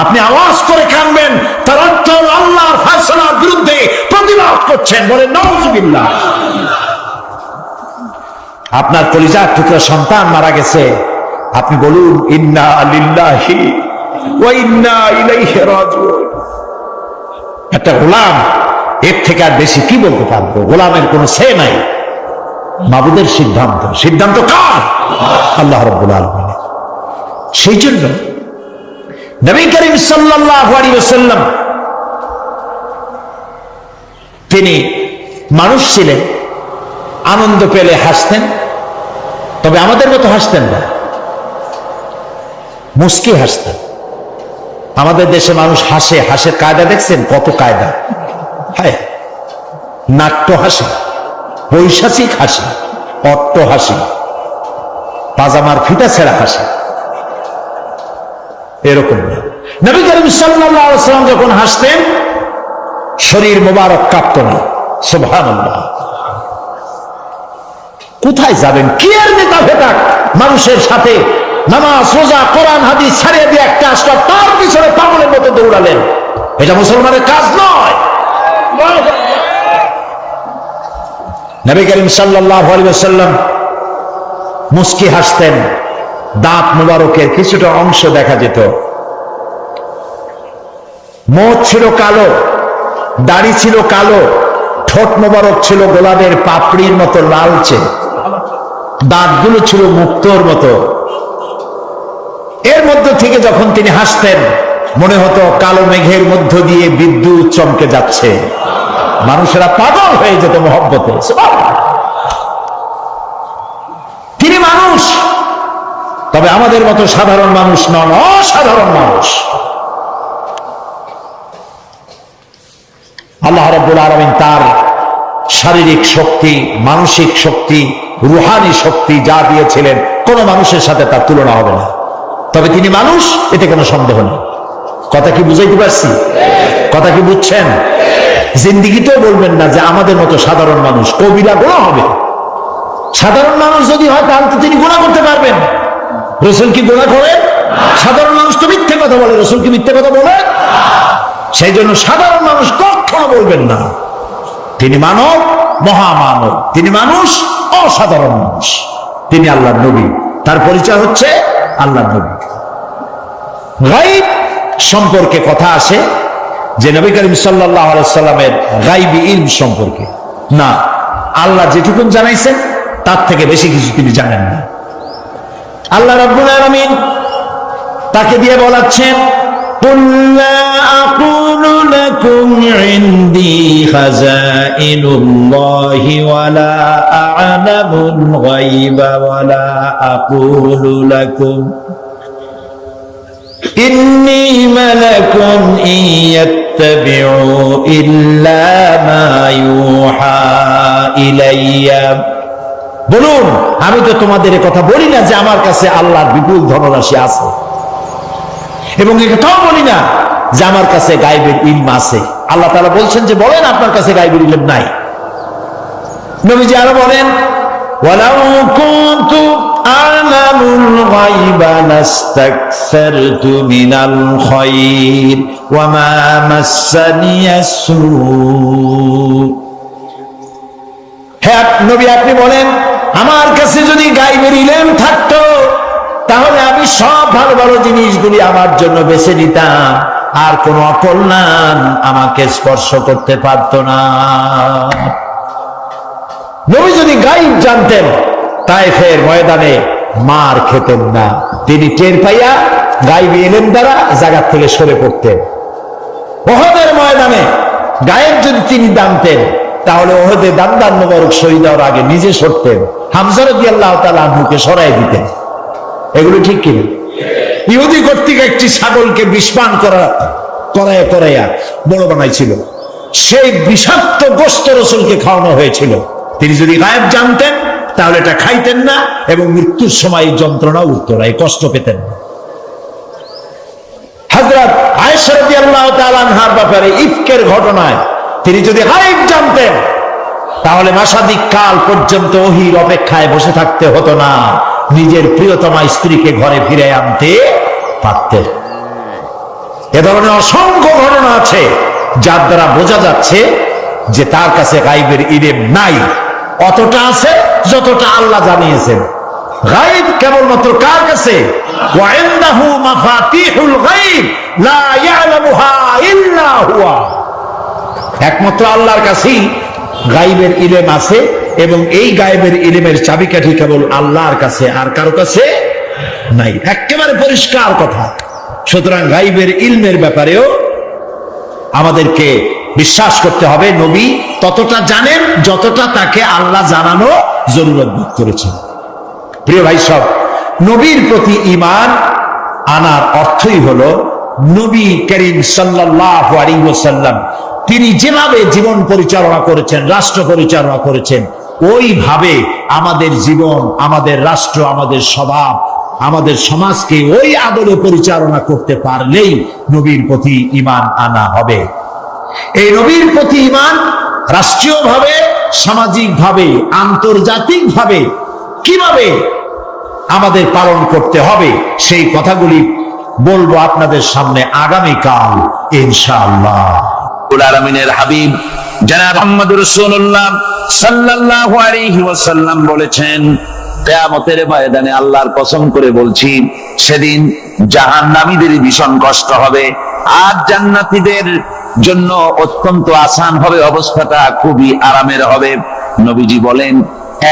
আপনি আওয়াজ করে কাঁদবেন, তার অর্থ আল্লাহর ফয়সালার বিরুদ্ধে প্রতিবাদ করছেন। বলে নাউজুবিল্লাহ। আপনার কলিজার টুকরা সন্তান মারা গেছে, আপনি বলুন ইন্না লিল্লাহি ওয়া ইন্না ইলাইহি রাজিউন। একটা গোলাম এর থেকে আর বেশি কি বলতে পারবো? গোলামের কোনো সে নাই। মাবুদের সিদ্ধান্ত, সিদ্ধান্ত কার? আল্লাহ রাব্বুল আলামিন। সেই জন্য নবী করিম সাল্লাল্লাহু আলাইহি ওয়াসাল্লাম তিনি মানুষ ছিলেন, আনন্দ পেলে হাসতেন, তবে আমাদের মতো হাসতেন না, মুস্কি হাসতেন। আমাদের দেশে মানুষ হাসে, হাসের কায়দা দেখছেন? কত কায়দা! হায়, নাট্য হাসি, বৈশাচিক হাসি, অট্ট হাসি, পাজামার ফিতা ছেঁড়া হাসি, এরকম না। নবী করিম সাল্লাল্লাহু আলাইহি ওয়াসাল্লাম যখন হাসতেন শরীর মোবারক কাঁপত না। সুবহানাল্লাহ। কোথায় যাবেন? কি আর নেতা ভেটাক মানুষের সাথে নামাজ, রোজা, কোরআন, হাদিস ছাড়িয়ে দিয়ে একটা আসলো, তার পিছনে পাগলের মতো দৌড়ালেন। এটা মুসলমানের কাজ নয়। নবী করিম সাল্লাল্লাহু আলাইহি ওয়াসাল্লাম মুস্কি হাসতেন, দাঁত মোবারকের কিছুটা অংশ দেখা যেত। মুখ ছিল কালো, দাড়ি ছিল কালো, ঠোঁট মোবারক ছিল গোলাপের পাপড়ির মতো লালচে, দাঁতগুলো ছিল মুক্তোর মতো। এর মধ্য থেকে যখন তিনি হাসতেন মনে হতো কালো মেঘের মধ্য দিয়ে বিদ্যুৎ চমকে যাচ্ছে, মানুষেরা পাগল হয়ে যেত মহব্বতে। তিনি মানুষ, তবে আমাদের মতো সাধারণ মানুষ নন, অসাধারণ মানুষ। আল্লাহ রাব্বুল আলামিন তার শারীরিক শক্তি, মানসিক শক্তি, রুহানি শক্তি যা দিয়েছিলেন কোন মানুষের সাথে তার তুলনা হবে না। তবে তিনি মানুষ, এতে কোনো সন্দেহ নেই। কথা কি বুঝাইতে পারছি? কথা কি বুঝছেন? জিন্দিগিতেও বলবেন না যে আমাদের মতো সাধারণ মানুষ, কবিরা গুনাহ হবে। সাধারণ মানুষ যদি হয় তাহলে তো তিনি গুনাহ করতে পারবেন। রাসূল কি গুনাহ করেন? সাধারণ মানুষ তো মিথ্যে কথা বলে, রাসূল কি মিথ্যে কথা বলেন? সেই জন্য সাধারণ মানুষ কখনো বলবেন না। তিনি মানব, মহামানব। তিনি মানুষ, অসাধারণ মানুষ। তিনি আল্লাহর নবী, তার পরিচয় হচ্ছে আল্লাহর নবী। গায়ব সম্পর্কে কথা আসে যে নবী করিম সাল্লাল্লাহু আলাইহি সাল্লামের গায়বী ইলম সম্পর্কে না, আল্লাহ যেটুকু জানাইছেন তার থেকে বেশি কিছু তিনি জানেন না। আল্লাহ রাব্বুল আলামিন তাকে দিয়ে বলাচ্ছেন, قُلْ لَا أَقُولُ لَكُمْ عِنْدِي خَزَائِنُ اللَّهِ وَلَا أَعْلَمُ الْغَيْبَ وَلَا أَقُولُ لَكُمْ إِنِّي مَلَكٌ إِنْ يَتَّبِعُ إِلَّا مَا يُوحَى إِلَيَّ। বলুন, আমি তো তোমাদের কথা বলি না যে আমার কাছে আল্লাহর বিপুল ধনরাশি আছে, এবং এটাও বলি না যে আমার কাছে গায়বের ইলম আছে। আল্লাহ তাআলা বলছেন যে বলেন আপনার কাছে গায়বের ইলম নাই। নবীজি আরো বলেন, ওয়ালাউ কুনতু আ'লামুল গায়বা লাস্তাকসারতু মিনাল খায়র ওয়া মা মাসসানিয়াস সূ। হে নবী, আপনি বলেন আমার কাছে যদি গায়বের ইলম থাকতো তাহলে আমি সব ভালো ভালো জিনিসগুলি আমার জন্য বেছে নিতাম, আর কোন অকল্যাণ আমাকে স্পর্শ করতে পারত না। নবী যদি গায়ব জানতেন তায়েফের ময়দানে মার খেতেন না। তিনি টের পাইয়া গায়বী ইলম দ্বারা জায়গা থেকে সরে পড়তেন। উহুদের ময়দানে গায়েব যদি তিনি জানতেন তাহলে উহুদে দান্দান মোবারক শহীদ হওয়ার আগে নিজে সরতেন, হামজা রাদিয়াল্লাহু তাআলা আনহুকে সরাই দিতেন। এগুলো ঠিক কিনা? ইহুদি কর্তৃক একটি ছাগলকে বিষপান করাইয়া বড় বানাইছিল, সেই বিষাক্ত গোশত রাসূলকে খাওয়ানো হয়েছিল। তিনি যদি গায়েব জানতেন তাহলে এটা খাইতেন না, এবং মৃত্যুর সময় যন্ত্রণা উঠত না, কষ্ট পেতেন না। হযরত আয়েশা রাদিয়াল্লাহু তাআলা আনহার ব্যাপারে ইফকের ঘটনায় তিনি যদি গায়েব জানতেন তাহলে মাসাদিক কাল পর্যন্ত ওহীর অপেক্ষায় বসে থাকতে হতো না, নিজের প্রিয়তমা স্ত্রীকে ঘরে ফিরে আনতে পারতেন। এ ধরনের অসংখ্য ঘটনা আছে যার দ্বারা বোঝা যাচ্ছে যে তার কাছে গায়বের ইলম নাই। অতটা আছে যতটা আল্লাহ জানিয়েছেন। গায়ব কেবলমাত্র কার কাছে? ওয়া ইনদাহু মাফাতিহুল গায়ব লা ইয়ালামুহা ইল্লা হুয়া। একমাত্র আল্লাহর কাছেই গায়বের ইলম আছে, এবং এই গায়বের ইলমের চাবিকাঠি কেবল আল্লাহর কাছে, আর কারো কাছে নাই। একেবারে পরিষ্কার কথা। সুতরাং গায়বের ইলমের ব্যাপারেও আমাদেরকে বিশ্বাস করতে হবে নবী ততটা জানেন যতটা তাকে আল্লাহ জানানো জরুরত বোধ করেছেন। প্রিয় ভাই সব, নবীর প্রতি ঈমান আনার অর্থই হলো নবী করিম সাল্লাল্লাহু আলাইহি ওয়াসাল্লাম তিনি যেভাবে জীবন পরিচালনা করেছেন, রাষ্ট্র পরিচালনা করেছেন, ওইভাবে আমাদের জীবন, আমাদের রাষ্ট্র, আমাদের স্বভাব, আমাদের সমাজকে ওই আদলে পরিচালনা করতে পারলেই নবীর প্রতি ঈমান আনা হবে। এই নবীর প্রতি ঈমান রাষ্ট্রীয়ভাবে, সামাজিকভাবে, আন্তর্জাতিকভাবে কিভাবে আমাদের পালন করতে হবে সেই কথাগুলি বলবো আপনাদের সামনে আগামীকাল ইনশাআল্লাহ। আলামিনের হাবিব জনাব মুহাম্মদুর রাসূলুল্লাহ সাল্লাল্লাহু আলাইহি ওয়াসাল্লাম বলেছেন, কিয়ামতের ময়দানে আল্লাহর কসম করে বলছি, সেদিন জাহান্নামীদের ভীষণ কষ্ট হবে, আর জান্নাতীদের জন্য অত্যন্ত আসান হবে, অবস্থাটা খুবই আরামের হবে। নবীজি বলেন,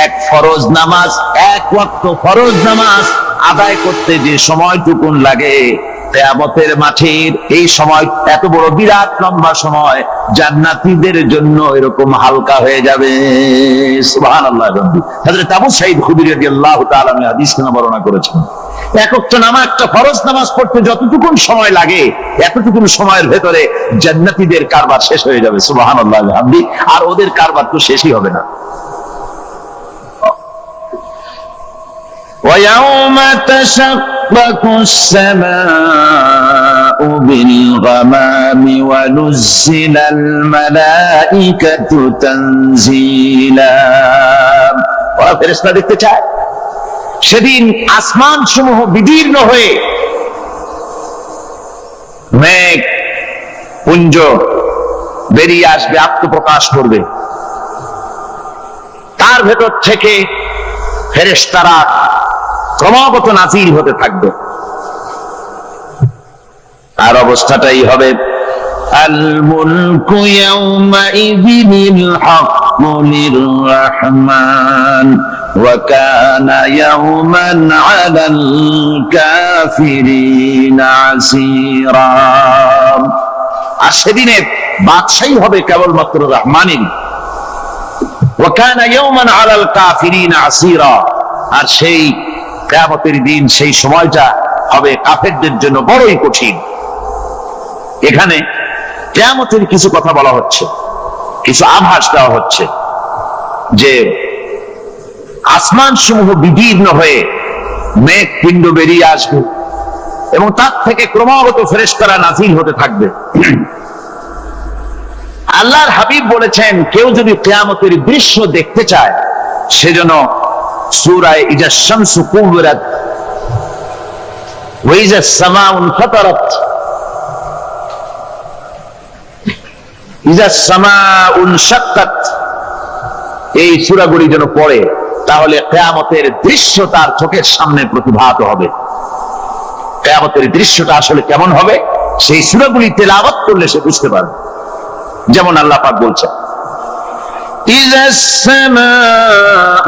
এক ফরজ নামাজ, এক ওয়াক্ত ফরজ নামাজ আদায় করতে যে সময়টুকুন লাগে কিয়ামতের মাঠের এই সময়, এত বড় বিরাট লম্বা সময় জান্নাতীদের জন্য এরকম হালকা হয়ে যাবে। সুবহানাল্লাহ। হযরত আবু সাঈদ খুদরী রাদিয়াল্লাহু তাআলা হাদিস বর্ণনা করেছেন, এক ওয়াক্ত নামাজ, একটা ফরজ নামাজ পড়তে যতটুকু সময় লাগে, এতটুকু সময়ের ভেতরে জান্নাতীদের কারবার শেষ হয়ে যাবে। সুবহানাল্লাহ বিহামদিহি। আর ওদের কারবার তো শেষই হবে না। ويوم تشقق السماء بالغمام ونزل الملائكة تنزيلا। ওরা ফেরেশতা দেখতে চায়, সেদিন আসমান সমূহ বিদীর্ণ হয়ে মেঘ পুঞ্জ বেরিয়ে আসবে, আত্মপ্রকাশ করবে, তার ভেতর থেকে ফেরেশতারা ক্রমাগত নাজিল হতে থাকবে। আর অবস্থাটাই হবে আল মুলকু ইয়াউমাইযিনিল হাক্কু লিররহমান ওয়া কানা ইয়াওমান আলাল কাফিরিনা আসীরা। আর সেদিনে বাদশাহী হবে কেবলমাত্র রহমানের। ওয়া কানা ইয়াওমান আলাল কাফিরিনা আসীরা। আর সেই কিয়ামতের দিন, সেই সময়টা হবে কাফেরদের জন্য বড়ই কঠিন। এখানে কিয়ামতের কিছু কথা বলা হচ্ছে, কিছু আভাস দেওয়া হচ্ছে যে আসমান সমূহ বিদীর্ণ হয়ে মেঘ পিণ্ড বেরিয়ে আসবে এবং তার থেকে ক্রমাগত ফেরেশতারা নাজিল হতে থাকবে। আল্লাহর হাবিব বলেছেন, কেউ যদি কিয়ামতের দৃশ্য দেখতে চায় সেজন্য সূরা ইজা শামসু কুবিরাত ওয়া ইজা সামাউ ফাতারাত, ইজা সামাউ শাক্কাত, এই সূরাগুলি যেন পড়ে, তাহলে কিয়ামতের দৃশ্য তার চোখের সামনে প্রতিভাত হবে। কিয়ামতের দৃশ্যটা আসলে কেমন হবে সেই সূরাগুলি তেলাওয়াত করলে সে বুঝতে পারবে। যেমন আল্লাহ পাক বলছেন, إذا السماء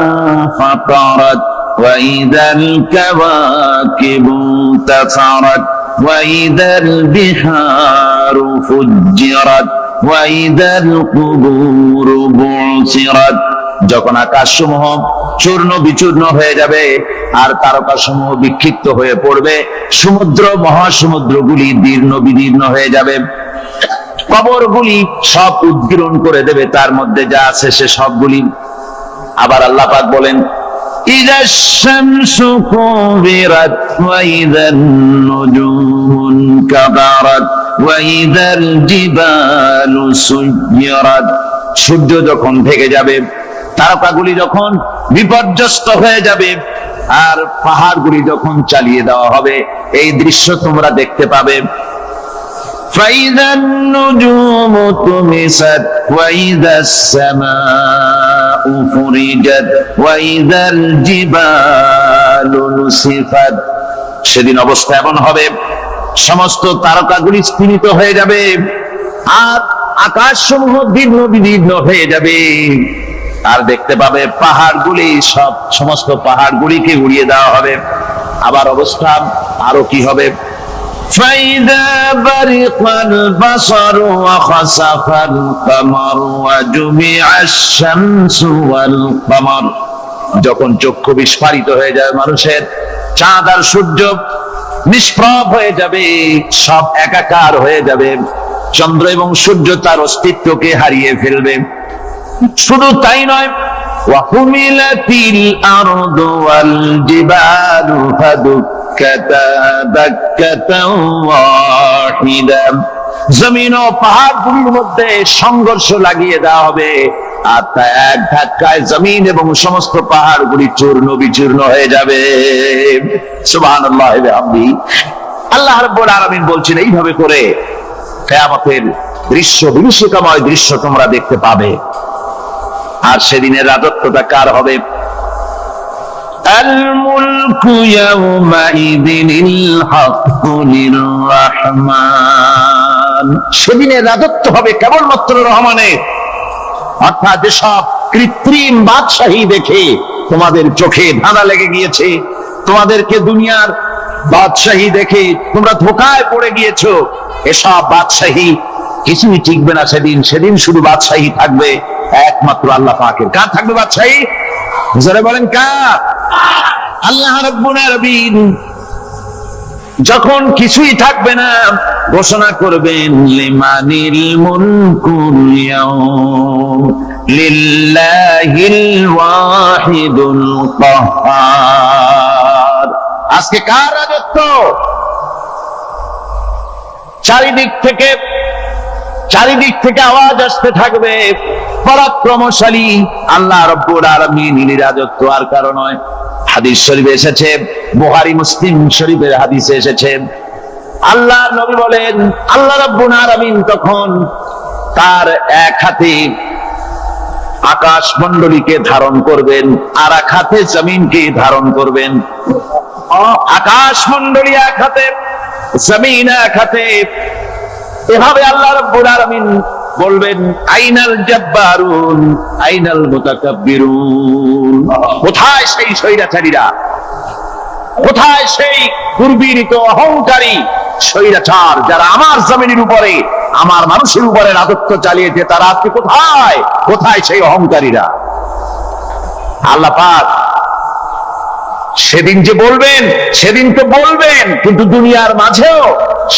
فطرت وإذا الكواكب انتثرت وإذا البحار فجرت وإذا القبور بعثرت। যখন আকাশসমূহ চূর্ণ বিচূর্ণ হয়ে যাবে আর তারকাসমূহ বিক্ষিপ্ত হয়ে পড়বে, সমুদ্র মহাসমুদ্রগুলি দীর্ণ বিদীর্ণ হয়ে যাবে, কবরগুলি সব উদ্গীরণ করে দেবে, তার মধ্যে যা আছে সে সবগুলি। আবার আল্লাহ পাক বলেন, ইযা শামসু কুবিরাত ওয়া ইযান নুজুমুন কাদারাত ওয়া ইযাল জিবালু সুয়্যিরাত। সূর্য যখন ঢেকে যাবে, তারকাগুলি যখন বিপর্যস্ত হয়ে যাবে আর পাহাড়গুলি যখন চালিয়ে দেওয়া হবে, এই দৃশ্য তোমরা দেখতে পাবে। فإذا النجوم طمست وإذا السماء فرجت وإذا الجبال نسفت। সেদিন অবস্থা এমন হবে, সমস্ত তারকাগুলি স্ফীত হয়ে যাবে আর আকাশ সমূহ দীর্ঘ বিদীর্ণ হয়ে যাবে। আর দেখতে পাবে পাহাড়গুলি, সমস্ত পাহাড়গুলিকে উড়িয়ে দেওয়া হবে। আবার অবস্থা আরো কি হবে, فإذا برق البصر وخسف القمر وجمع الشمس والقمر। যখন চক্ষু বিস্ফারিত হয়ে যাবে মানুষের, চাঁদ আর সূর্য নিষ্প্রভ হয়ে যাবে, সব একাকার হয়ে যাবে, চন্দ্র এবং সূর্য তার অস্তিত্বকে হারিয়ে ফেলবে। শুধু তাই নয়, وحملت الأرض والجبال فدكتا دكة واحدة। জমিন ও পাহাড়গুলির মধ্যে সংঘর্ষ লাগিয়ে দেওয়া হবে, আর তা এক ধাক্কায় জমিন এবং সমস্ত পাহাড়গুলি চূর্ণ বিচূর্ণ হয়ে যাবে। সুবহানাল্লাহ ওয়া বিহামদিহি। আল্লাহ রাব্বুল আলামিন বলছেন, এইভাবে করে কিয়ামতের দৃশ্য, বিভীষিকাময় দৃশ্য তোমরা দেখতে পাবে। আর সেদিনের রাজত্বটা কার হবে? আল মুলকু ইয়াউমাইযিনিল হাক্কু লিররহমান। সেদিনের রাজত্ব হবে কেবলমাত্র রহমানের। অর্থাৎ যেসব কৃত্রিম বাদশাহী দেখে তোমাদের চোখে ধাঁধা লেগে গিয়েছে, তোমাদেরকে দুনিয়ার বাদশাহী দেখে তোমরা ধোকায় পড়ে গিয়েছো। এসব বাদশাহী কিছুই টিকবে না সেদিন। সেদিন শুধু বাদশাহী থাকবে একমাত্র আল্লাহ পাকের। কার থাকবে বাদশাহী? জোরে বলেন কার? আল্লাহ রাব্বুল আলামিন যখন কিছুই থাকবে না ঘোষণা করবেন লিমানিল মুলকুল ইয়াউম লিল্লাহিল ওয়াহিদুল কাহ্হার। আজকে কার রাজত্ব? চারিদিক থেকে আওয়াজ আসতে থাকবে পরাক্রমশালী আল্লাহ রাব্বুল আলামিনের রাজত্ব। আর কারণ নয়, হাদিস শরীফে এসেছে, বুখারী মুসলিম শরীফের হাদিসে এসেছে, আল্লাহর নবী বলেন আল্লাহ রাব্বুল আলামিন তখন তার এক হাতে আকাশ মণ্ডলীকে ধারণ করবেন আর এক হাতে জমিনকে ধারণ করবেন। আকাশ মণ্ডলী এক হাতে, জমিন এক হাতে। এভাবে আল্লাহ রাব্বুল আলামিন বলবেন আইনাল জাব্বারুন আইনাল মুতাকাব্বিরুন। কোথায় সেই স্বৈরাচারীরা? কোথায় সেই দুর্বীরিত অহংকারী স্বৈরাচার যারা আমার জমিনের উপরে, আমার মানুষের উপরে রাজত্ব চালিয়েছে? তারা আজকে কোথায়? কোথায় সেই অহংকারীরা? আল্লাহ পাক সেদিন যে বলবেন, সেদিন তো বলবেন, কিন্তু দুনিয়ার মাঝেও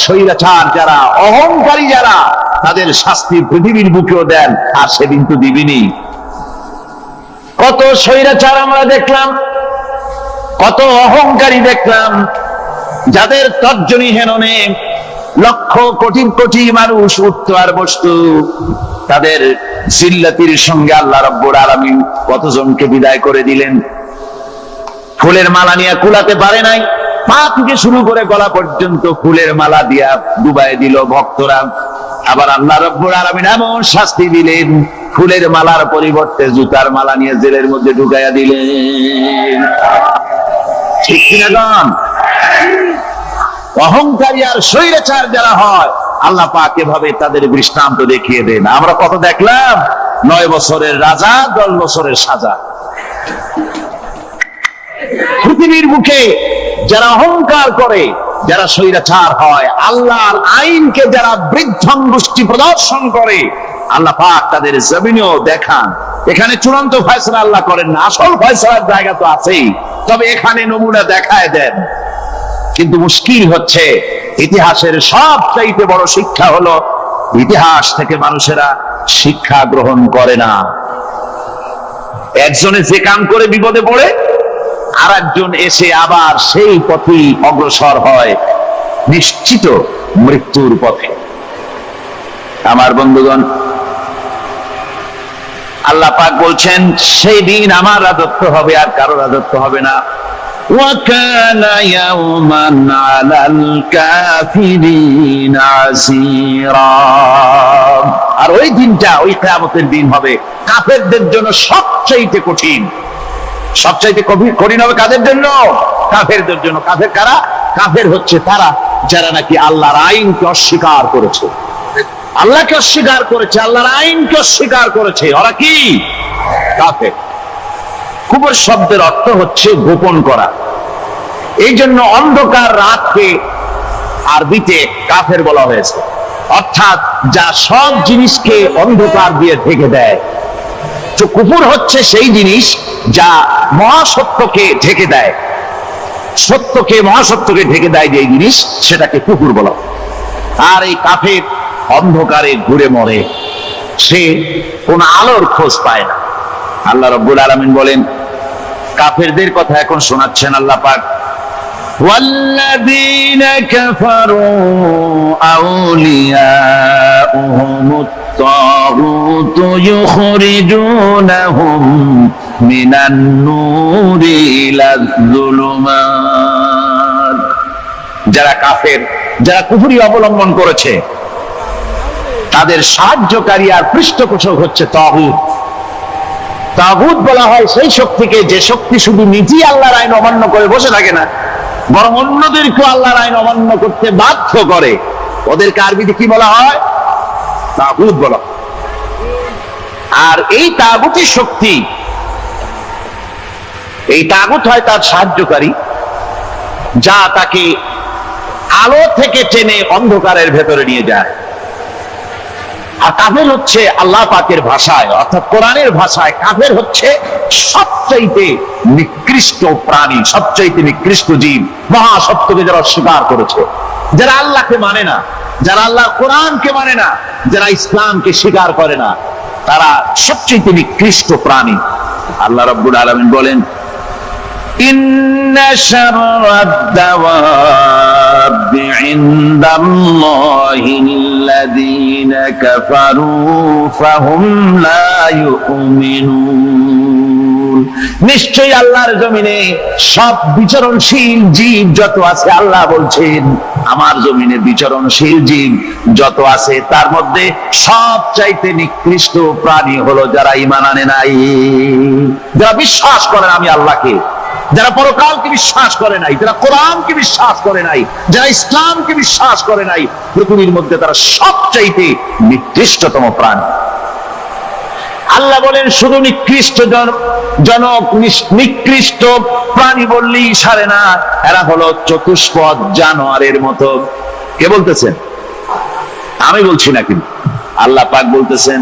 স্বৈরাচার যারা, অহংকারী যারা, তাদের শাস্তি পৃথিবীর বুকেও দেন। আর সেদিন তো দিবিনি। কত স্বৈরাচার আমরা দেখলাম, কত অহংকারী দেখলাম, যাদের তর্জনী হেননে লক্ষ কোটি কোটি মানুষ উঠত আর বসত। তাদের জিল্লাতির সঙ্গে আল্লাহ রাব্বুল আলামিন কতজনকে বিদায় করে দিলেন। ফুলের মালা নিয়ে কুলাতে পারে নাই, পা থেকে শুরু করে গলা পর্যন্ত ফুলের মালা দিয়া ডুবাই দিল ভক্তরা। আবার আল্লাহ রাব্বুল আলামিন এমন শাস্তি দিলেন, ফুলের মালার পরিবর্তে জুতার মালা নিয়ে জেলের মধ্যে ঢুকাইয়া দিলেন। ঠিক কিনা গান? অহংকারী আর স্বৈরাচার যারা হয়, আল্লাহ পাক এভাবে তাদের দৃষ্টান্ত দেখিয়ে দেন। আমরা কত দেখলাম, 9 বছরের রাজা, 10 বছরের সাজা। পৃথিবীর বুকে যারা অহংকার করে, যারা স্বৈরাচার হয়, আল্লাহর আইনকে যারা বৃদ্ধাঙ্গুষ্টি প্রদর্শন করে, আল্লাহ পাক তাদের জমিনেও দেখান। এখানে চূড়ান্ত ফয়সালা আল্লাহ করেন না, আসল ফয়সালার জায়গা তো আছেই, তবে এখানে নমুনা দেখায় দেন। কিন্তু মুশকিল হচ্ছে, ইতিহাসের সবচাইতে বড় শিক্ষা হলো ইতিহাস থেকে মানুষেরা শিক্ষা গ্রহণ করে না। একজনে যে কাম করে বিপদে পড়ে, আর একজন এসে আবার সেই পথেই অগ্রসর হয়, নিশ্চিত মৃত্যুর পথে। আমার বন্ধুগণ, আল্লাহ পাক বলছেন সেই দিন আমার রাজত্ব হবে, আর কারো রাজত্ব হবে না। وَكَانَ يَوْمًا عَلَى الْكَافِرِينَ عَسِيرًا। আর ওই দিনটা, ওই কিয়ামতের দিন হবে কাফেরদের জন্য সবচাইতে কঠিন। সবচাইতে কঠিন হবে কাদের জন্য? কাফেরদের জন্য। কাফের কারা? কাফের হচ্ছে তারা যারা নাকি আল্লাহর আইনকে অস্বীকার করেছে, আল্লাহকে অস্বীকার করেছে, আল্লাহর আইনকে অস্বীকার করেছে। ওরা কি? কাফের। কুফর শব্দের অর্থ হচ্ছে গোপন করা। এই জন্য অন্ধকার রাতকে আরবিতে কাফের বলা হয়েছে, অর্থাৎ যা সব জিনিসকে অন্ধকার দিয়ে ঢেকে দেয়। তো কুফর হচ্ছে সেই জিনিস যা মহাসত্যকে ঢেকে দেয়, সত্যকে, মহাসত্যকে ঢেকে দেয় যে জিনিস, সেটাকে কুফর বলা। আর এই কাফের অন্ধকারে ঘুরে মরে, সে কোন আলোর খোঁজ পায় না। আল্লাহ রাব্বুল আলামিন বলেন, কাফেরদের কথা এখন শোনাচ্ছেন আল্লাহ পাক, ওয়াল্লাযীনা কাফারু আউলিয়াউহুমুত তাগুতু ইউখরিজুনাহুম মিনান নূরি ইলাজ যুলুমাত। যারা কাফের, যারা কুফরি অবলম্বন করেছে, তাদের সাহায্যকারী আর পৃষ্ঠপোষক হচ্ছে তাগুত। তাগুত বলা হয় সেই শক্তিকে, যে শক্তি শুধু নিজেই আল্লাহর আইন অমান্য করে বসে থাকে না, বরং অন্যদেরকে আল্লাহর আইন অমান্য করতে বাধ্য করে। ওদেরকে আরবিতে কি বলা হয়? তাগুত বলা। আর এই তাগুতি শক্তি, এই তাগুত হয় তার সাহায্যকারী, যা তাকে আলো থেকে টেনে অন্ধকারের ভেতরে নিয়ে যায়। আর কাফের হচ্ছে আল্লাহ পাকের ভাষায় অর্থাৎ কোরআনের ভাষায় কাফের হচ্ছে সবচাইতে নিকৃষ্ট প্রাণী, সবচাইতে নিকৃষ্ট জীব, মহাসত্যকে যারা অস্বীকার করেছে, যারা আল্লাহকে মানে না, যারা আল্লাহ কোরআনকে মানে না, যারা ইসলামকে স্বীকার করে না, তারা সবচাইতে নিকৃষ্ট প্রাণী। আল্লাহ রাব্বুল আলামিন বলেন, ইন্না শাররাদ দাওয়াবি ইনদাল্লাহিল্লাযীনা কাফারু ফাহুম লা ইউমিনুন। নিশ্চয়ই আল্লাহর জমিনে সব বিচরণশীল জীব যত আছে, আল্লাহ বলছেন আমার জমিনে বিচরণশীল জীব যত আছে তার মধ্যে সবচাইতে নিকৃষ্ট প্রাণী হলো যারা ঈমান আনে নাই, যারা বিশ্বাস করেন আমি আল্লাহকে, যারা পরকালকে বিশ্বাস করে নাই, যারা কোরআনকে বিশ্বাস করে নাই, যারা ইসলামকে বিশ্বাস করে নাই, পৃথিবীর মধ্যে তারা সবচাইতে নিকৃষ্টতম প্রাণী। আল্লাহ বলেন শুধু নিকৃষ্ট জনক নিকৃষ্ট প্রাণী বললেই সারে না, এরা হলো চতুষ্পদ জানোয়ারের মতো। কে বলতেছেন? আমি বলছি না, কিন্তু আল্লাহ পাক বলতেছেন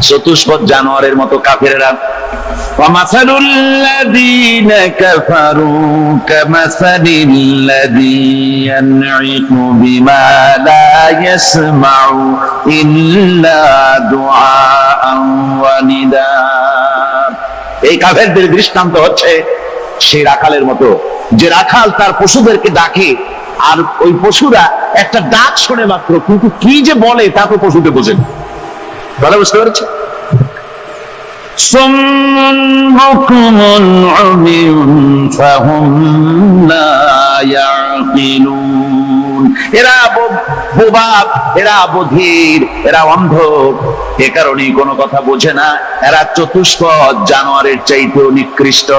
চতুষ্পদ জানোয়ারের মতো কাফেরেরা। وَمَثَلُ الَّذِينَ كَفَرُوا كَمَثَلِ الَّذِي يَنْعِقُ بِمَا لَا يَسْمَعُ إِلَّا دُعَاءً وَنِدَاءً। এই কাফেরদের দৃষ্টান্ত হচ্ছে সেই রাখালের মতো, যে রাখাল তার পশুদেরকে ডাকে, আর ওই পশুরা একটা ডাক শোনে মাত্র, কিন্তু কি যে বলে তা তো পশুতে বোঝেন। ভালো বুঝতে পেরেছে? সুম্মুন বুকুমুন উমিয়ুন ফাহুম লা ইয়াকিলুন। এরা বোবা, এরা বধির, এরা অন্ধ, এ কারণেই কোনো কথা বোঝে না। এরা চতুষ্পদ জানোয়ারের চাইতেও নিকৃষ্ট।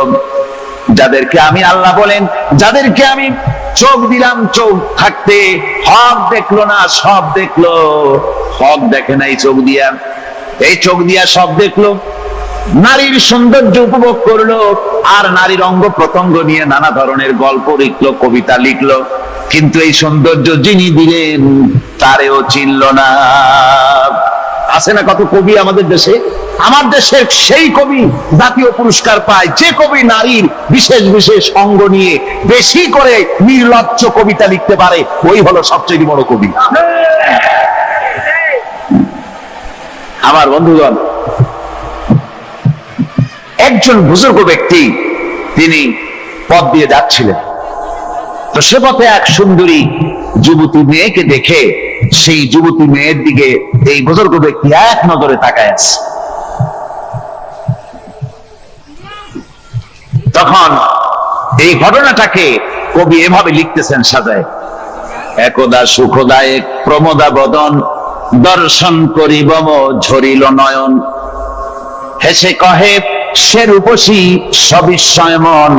যাদেরকে আমি আল্লাহ বলেন, যাদেরকে আমি চোখ দিলাম, চোখ থাকতে হক দেখলো না, সব দেখলো। হক দেখে নাই চোখ দিয়া, এই চোখ দিয়া সব দেখলো। নারীর সৌন্দর্য উপভোগ করলো, আর নারীর অঙ্গ প্রত্যঙ্গ নিয়ে নানা ধরনের গল্প লিখলো, কবিতা লিখলো, কিন্তু এই সৌন্দর্য যিনি দিলেন তারেও চিনল না। আছে না কত কবি আমাদের দেশে? আমার দেশের সেই কবি জাতীয় পুরস্কার পায় যে কবি নারীর বিশেষ বিশেষ অঙ্গ নিয়ে বেশি করে নির্লজ্জ কবিতা লিখতে পারে, ওই হলো সবচেয়ে বড় কবি। আমার বন্ধুগণ, একজন বুজুর্গ ব্যক্তি তিনি পথ দিয়ে যাচ্ছিলেন, তো সে পথে এক সুন্দরী যুবতী মেয়েকে দেখে সেই যুবতী মেয়ের দিকে এই বুজুর্গ ব্যক্তি এক নজরে তাকায় আছে। তখন এই ঘটনাটাকে কবি এভাবে লিখতেছেন সাজায়, একদা সুখদায়ক প্রমোদা বদন দর্শন করিব ঝরিল নয়ন, হেসে কহে সে রূপসী সবিস্ময় মন,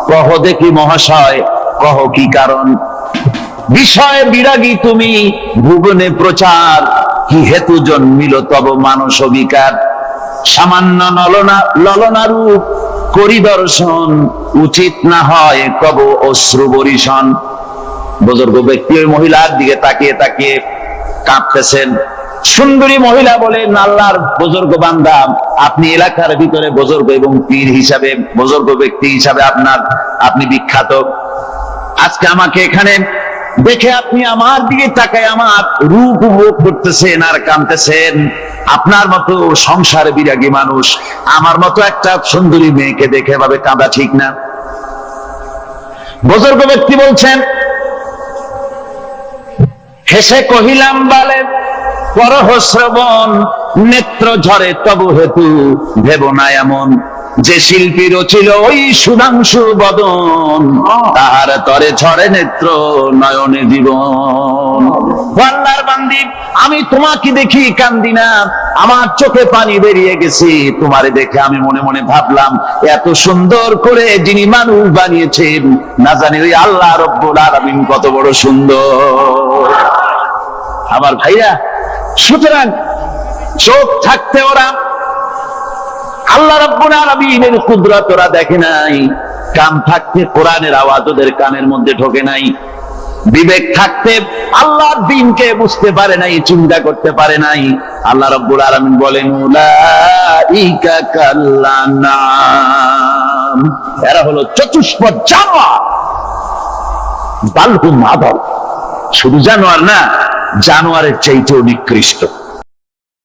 কহ দেখি মহাশয় কহ কি কারণ, বিষয় বিরাগী তুমি ভুবনে প্রচার, কি হেতু জন্মিল তব মানস বিকার, সামান্য ললনা রূপ করি দর্শন, উচিত না হয় কব অশ্রু বরিশন। বুজুর্গ ব্যক্তি ওই মহিলার দিকে তাকিয়ে তাকিয়ে কাঁদতেছেন। সুন্দরী মহিলা বলেন, আল্লাহর বুজুর্গ বান্দা, আপনি এলাকার ভিতরে বুজুর্গ এবং পীর হিসাবে, বুজুর্গ ব্যক্তি হিসাবে আপনি বিখ্যাত। আজকে আমাকে এখানে দেখে আপনি আমার দিকে তাকায় আমার রূপ উপভোগ করতেছেন আর কাঁদতেছেন। আপনার মতো সংসার বিরাগী মানুষ আমার মতো একটা সুন্দরী মেয়েকে দেখে ভাবে কাঁদা ঠিক না। বুজুর্গ ব্যক্তি বলছেন, হেসে কহিলাম বালে করহ শ্রবণ, নেত্র ঝরে তবু হেতু ভেব না এমন, যে শিল্পী রচিল ওই সুধাংশু বদন, তাহার তরে ঝরে নেত্র নয়নে জীবন। আল্লাহর বান্দি, আমি তোমাকে দেখি কান্দি না, আমার চোখে পানি বেরিয়ে গেছে। তোমারে দেখে আমি মনে মনে ভাবলাম, এত সুন্দর করে যিনি মানুষ বানিয়েছেন, না জানি ওই আল্লাহ রব্বুল আলামিন কত বড় সুন্দর। আমার ভাইরা, সুতরাং চোখ থাকতে ওরা আল্লাহ রাব্বুল আলামিনের কুদরত ওরা দেখে নাই, কান থাকতে কোরআনের আওয়াজ ওদের কানের মধ্যে ঢোকে নাই, বিবেক থাকতে আল্লাহর দ্বীনকে বুঝতে পারে নাই, চিন্তা করতে পারে নাই। আল্লাহ রাব্বুল আলামিন বলেন উলাইকা কাল্লানাম, এরা হলো চতুষ্পদ জানোয়ার, বালহুম আদল, শুধু জানোয়ার না, জানোয়ারের চাইতেও নিকৃষ্ট।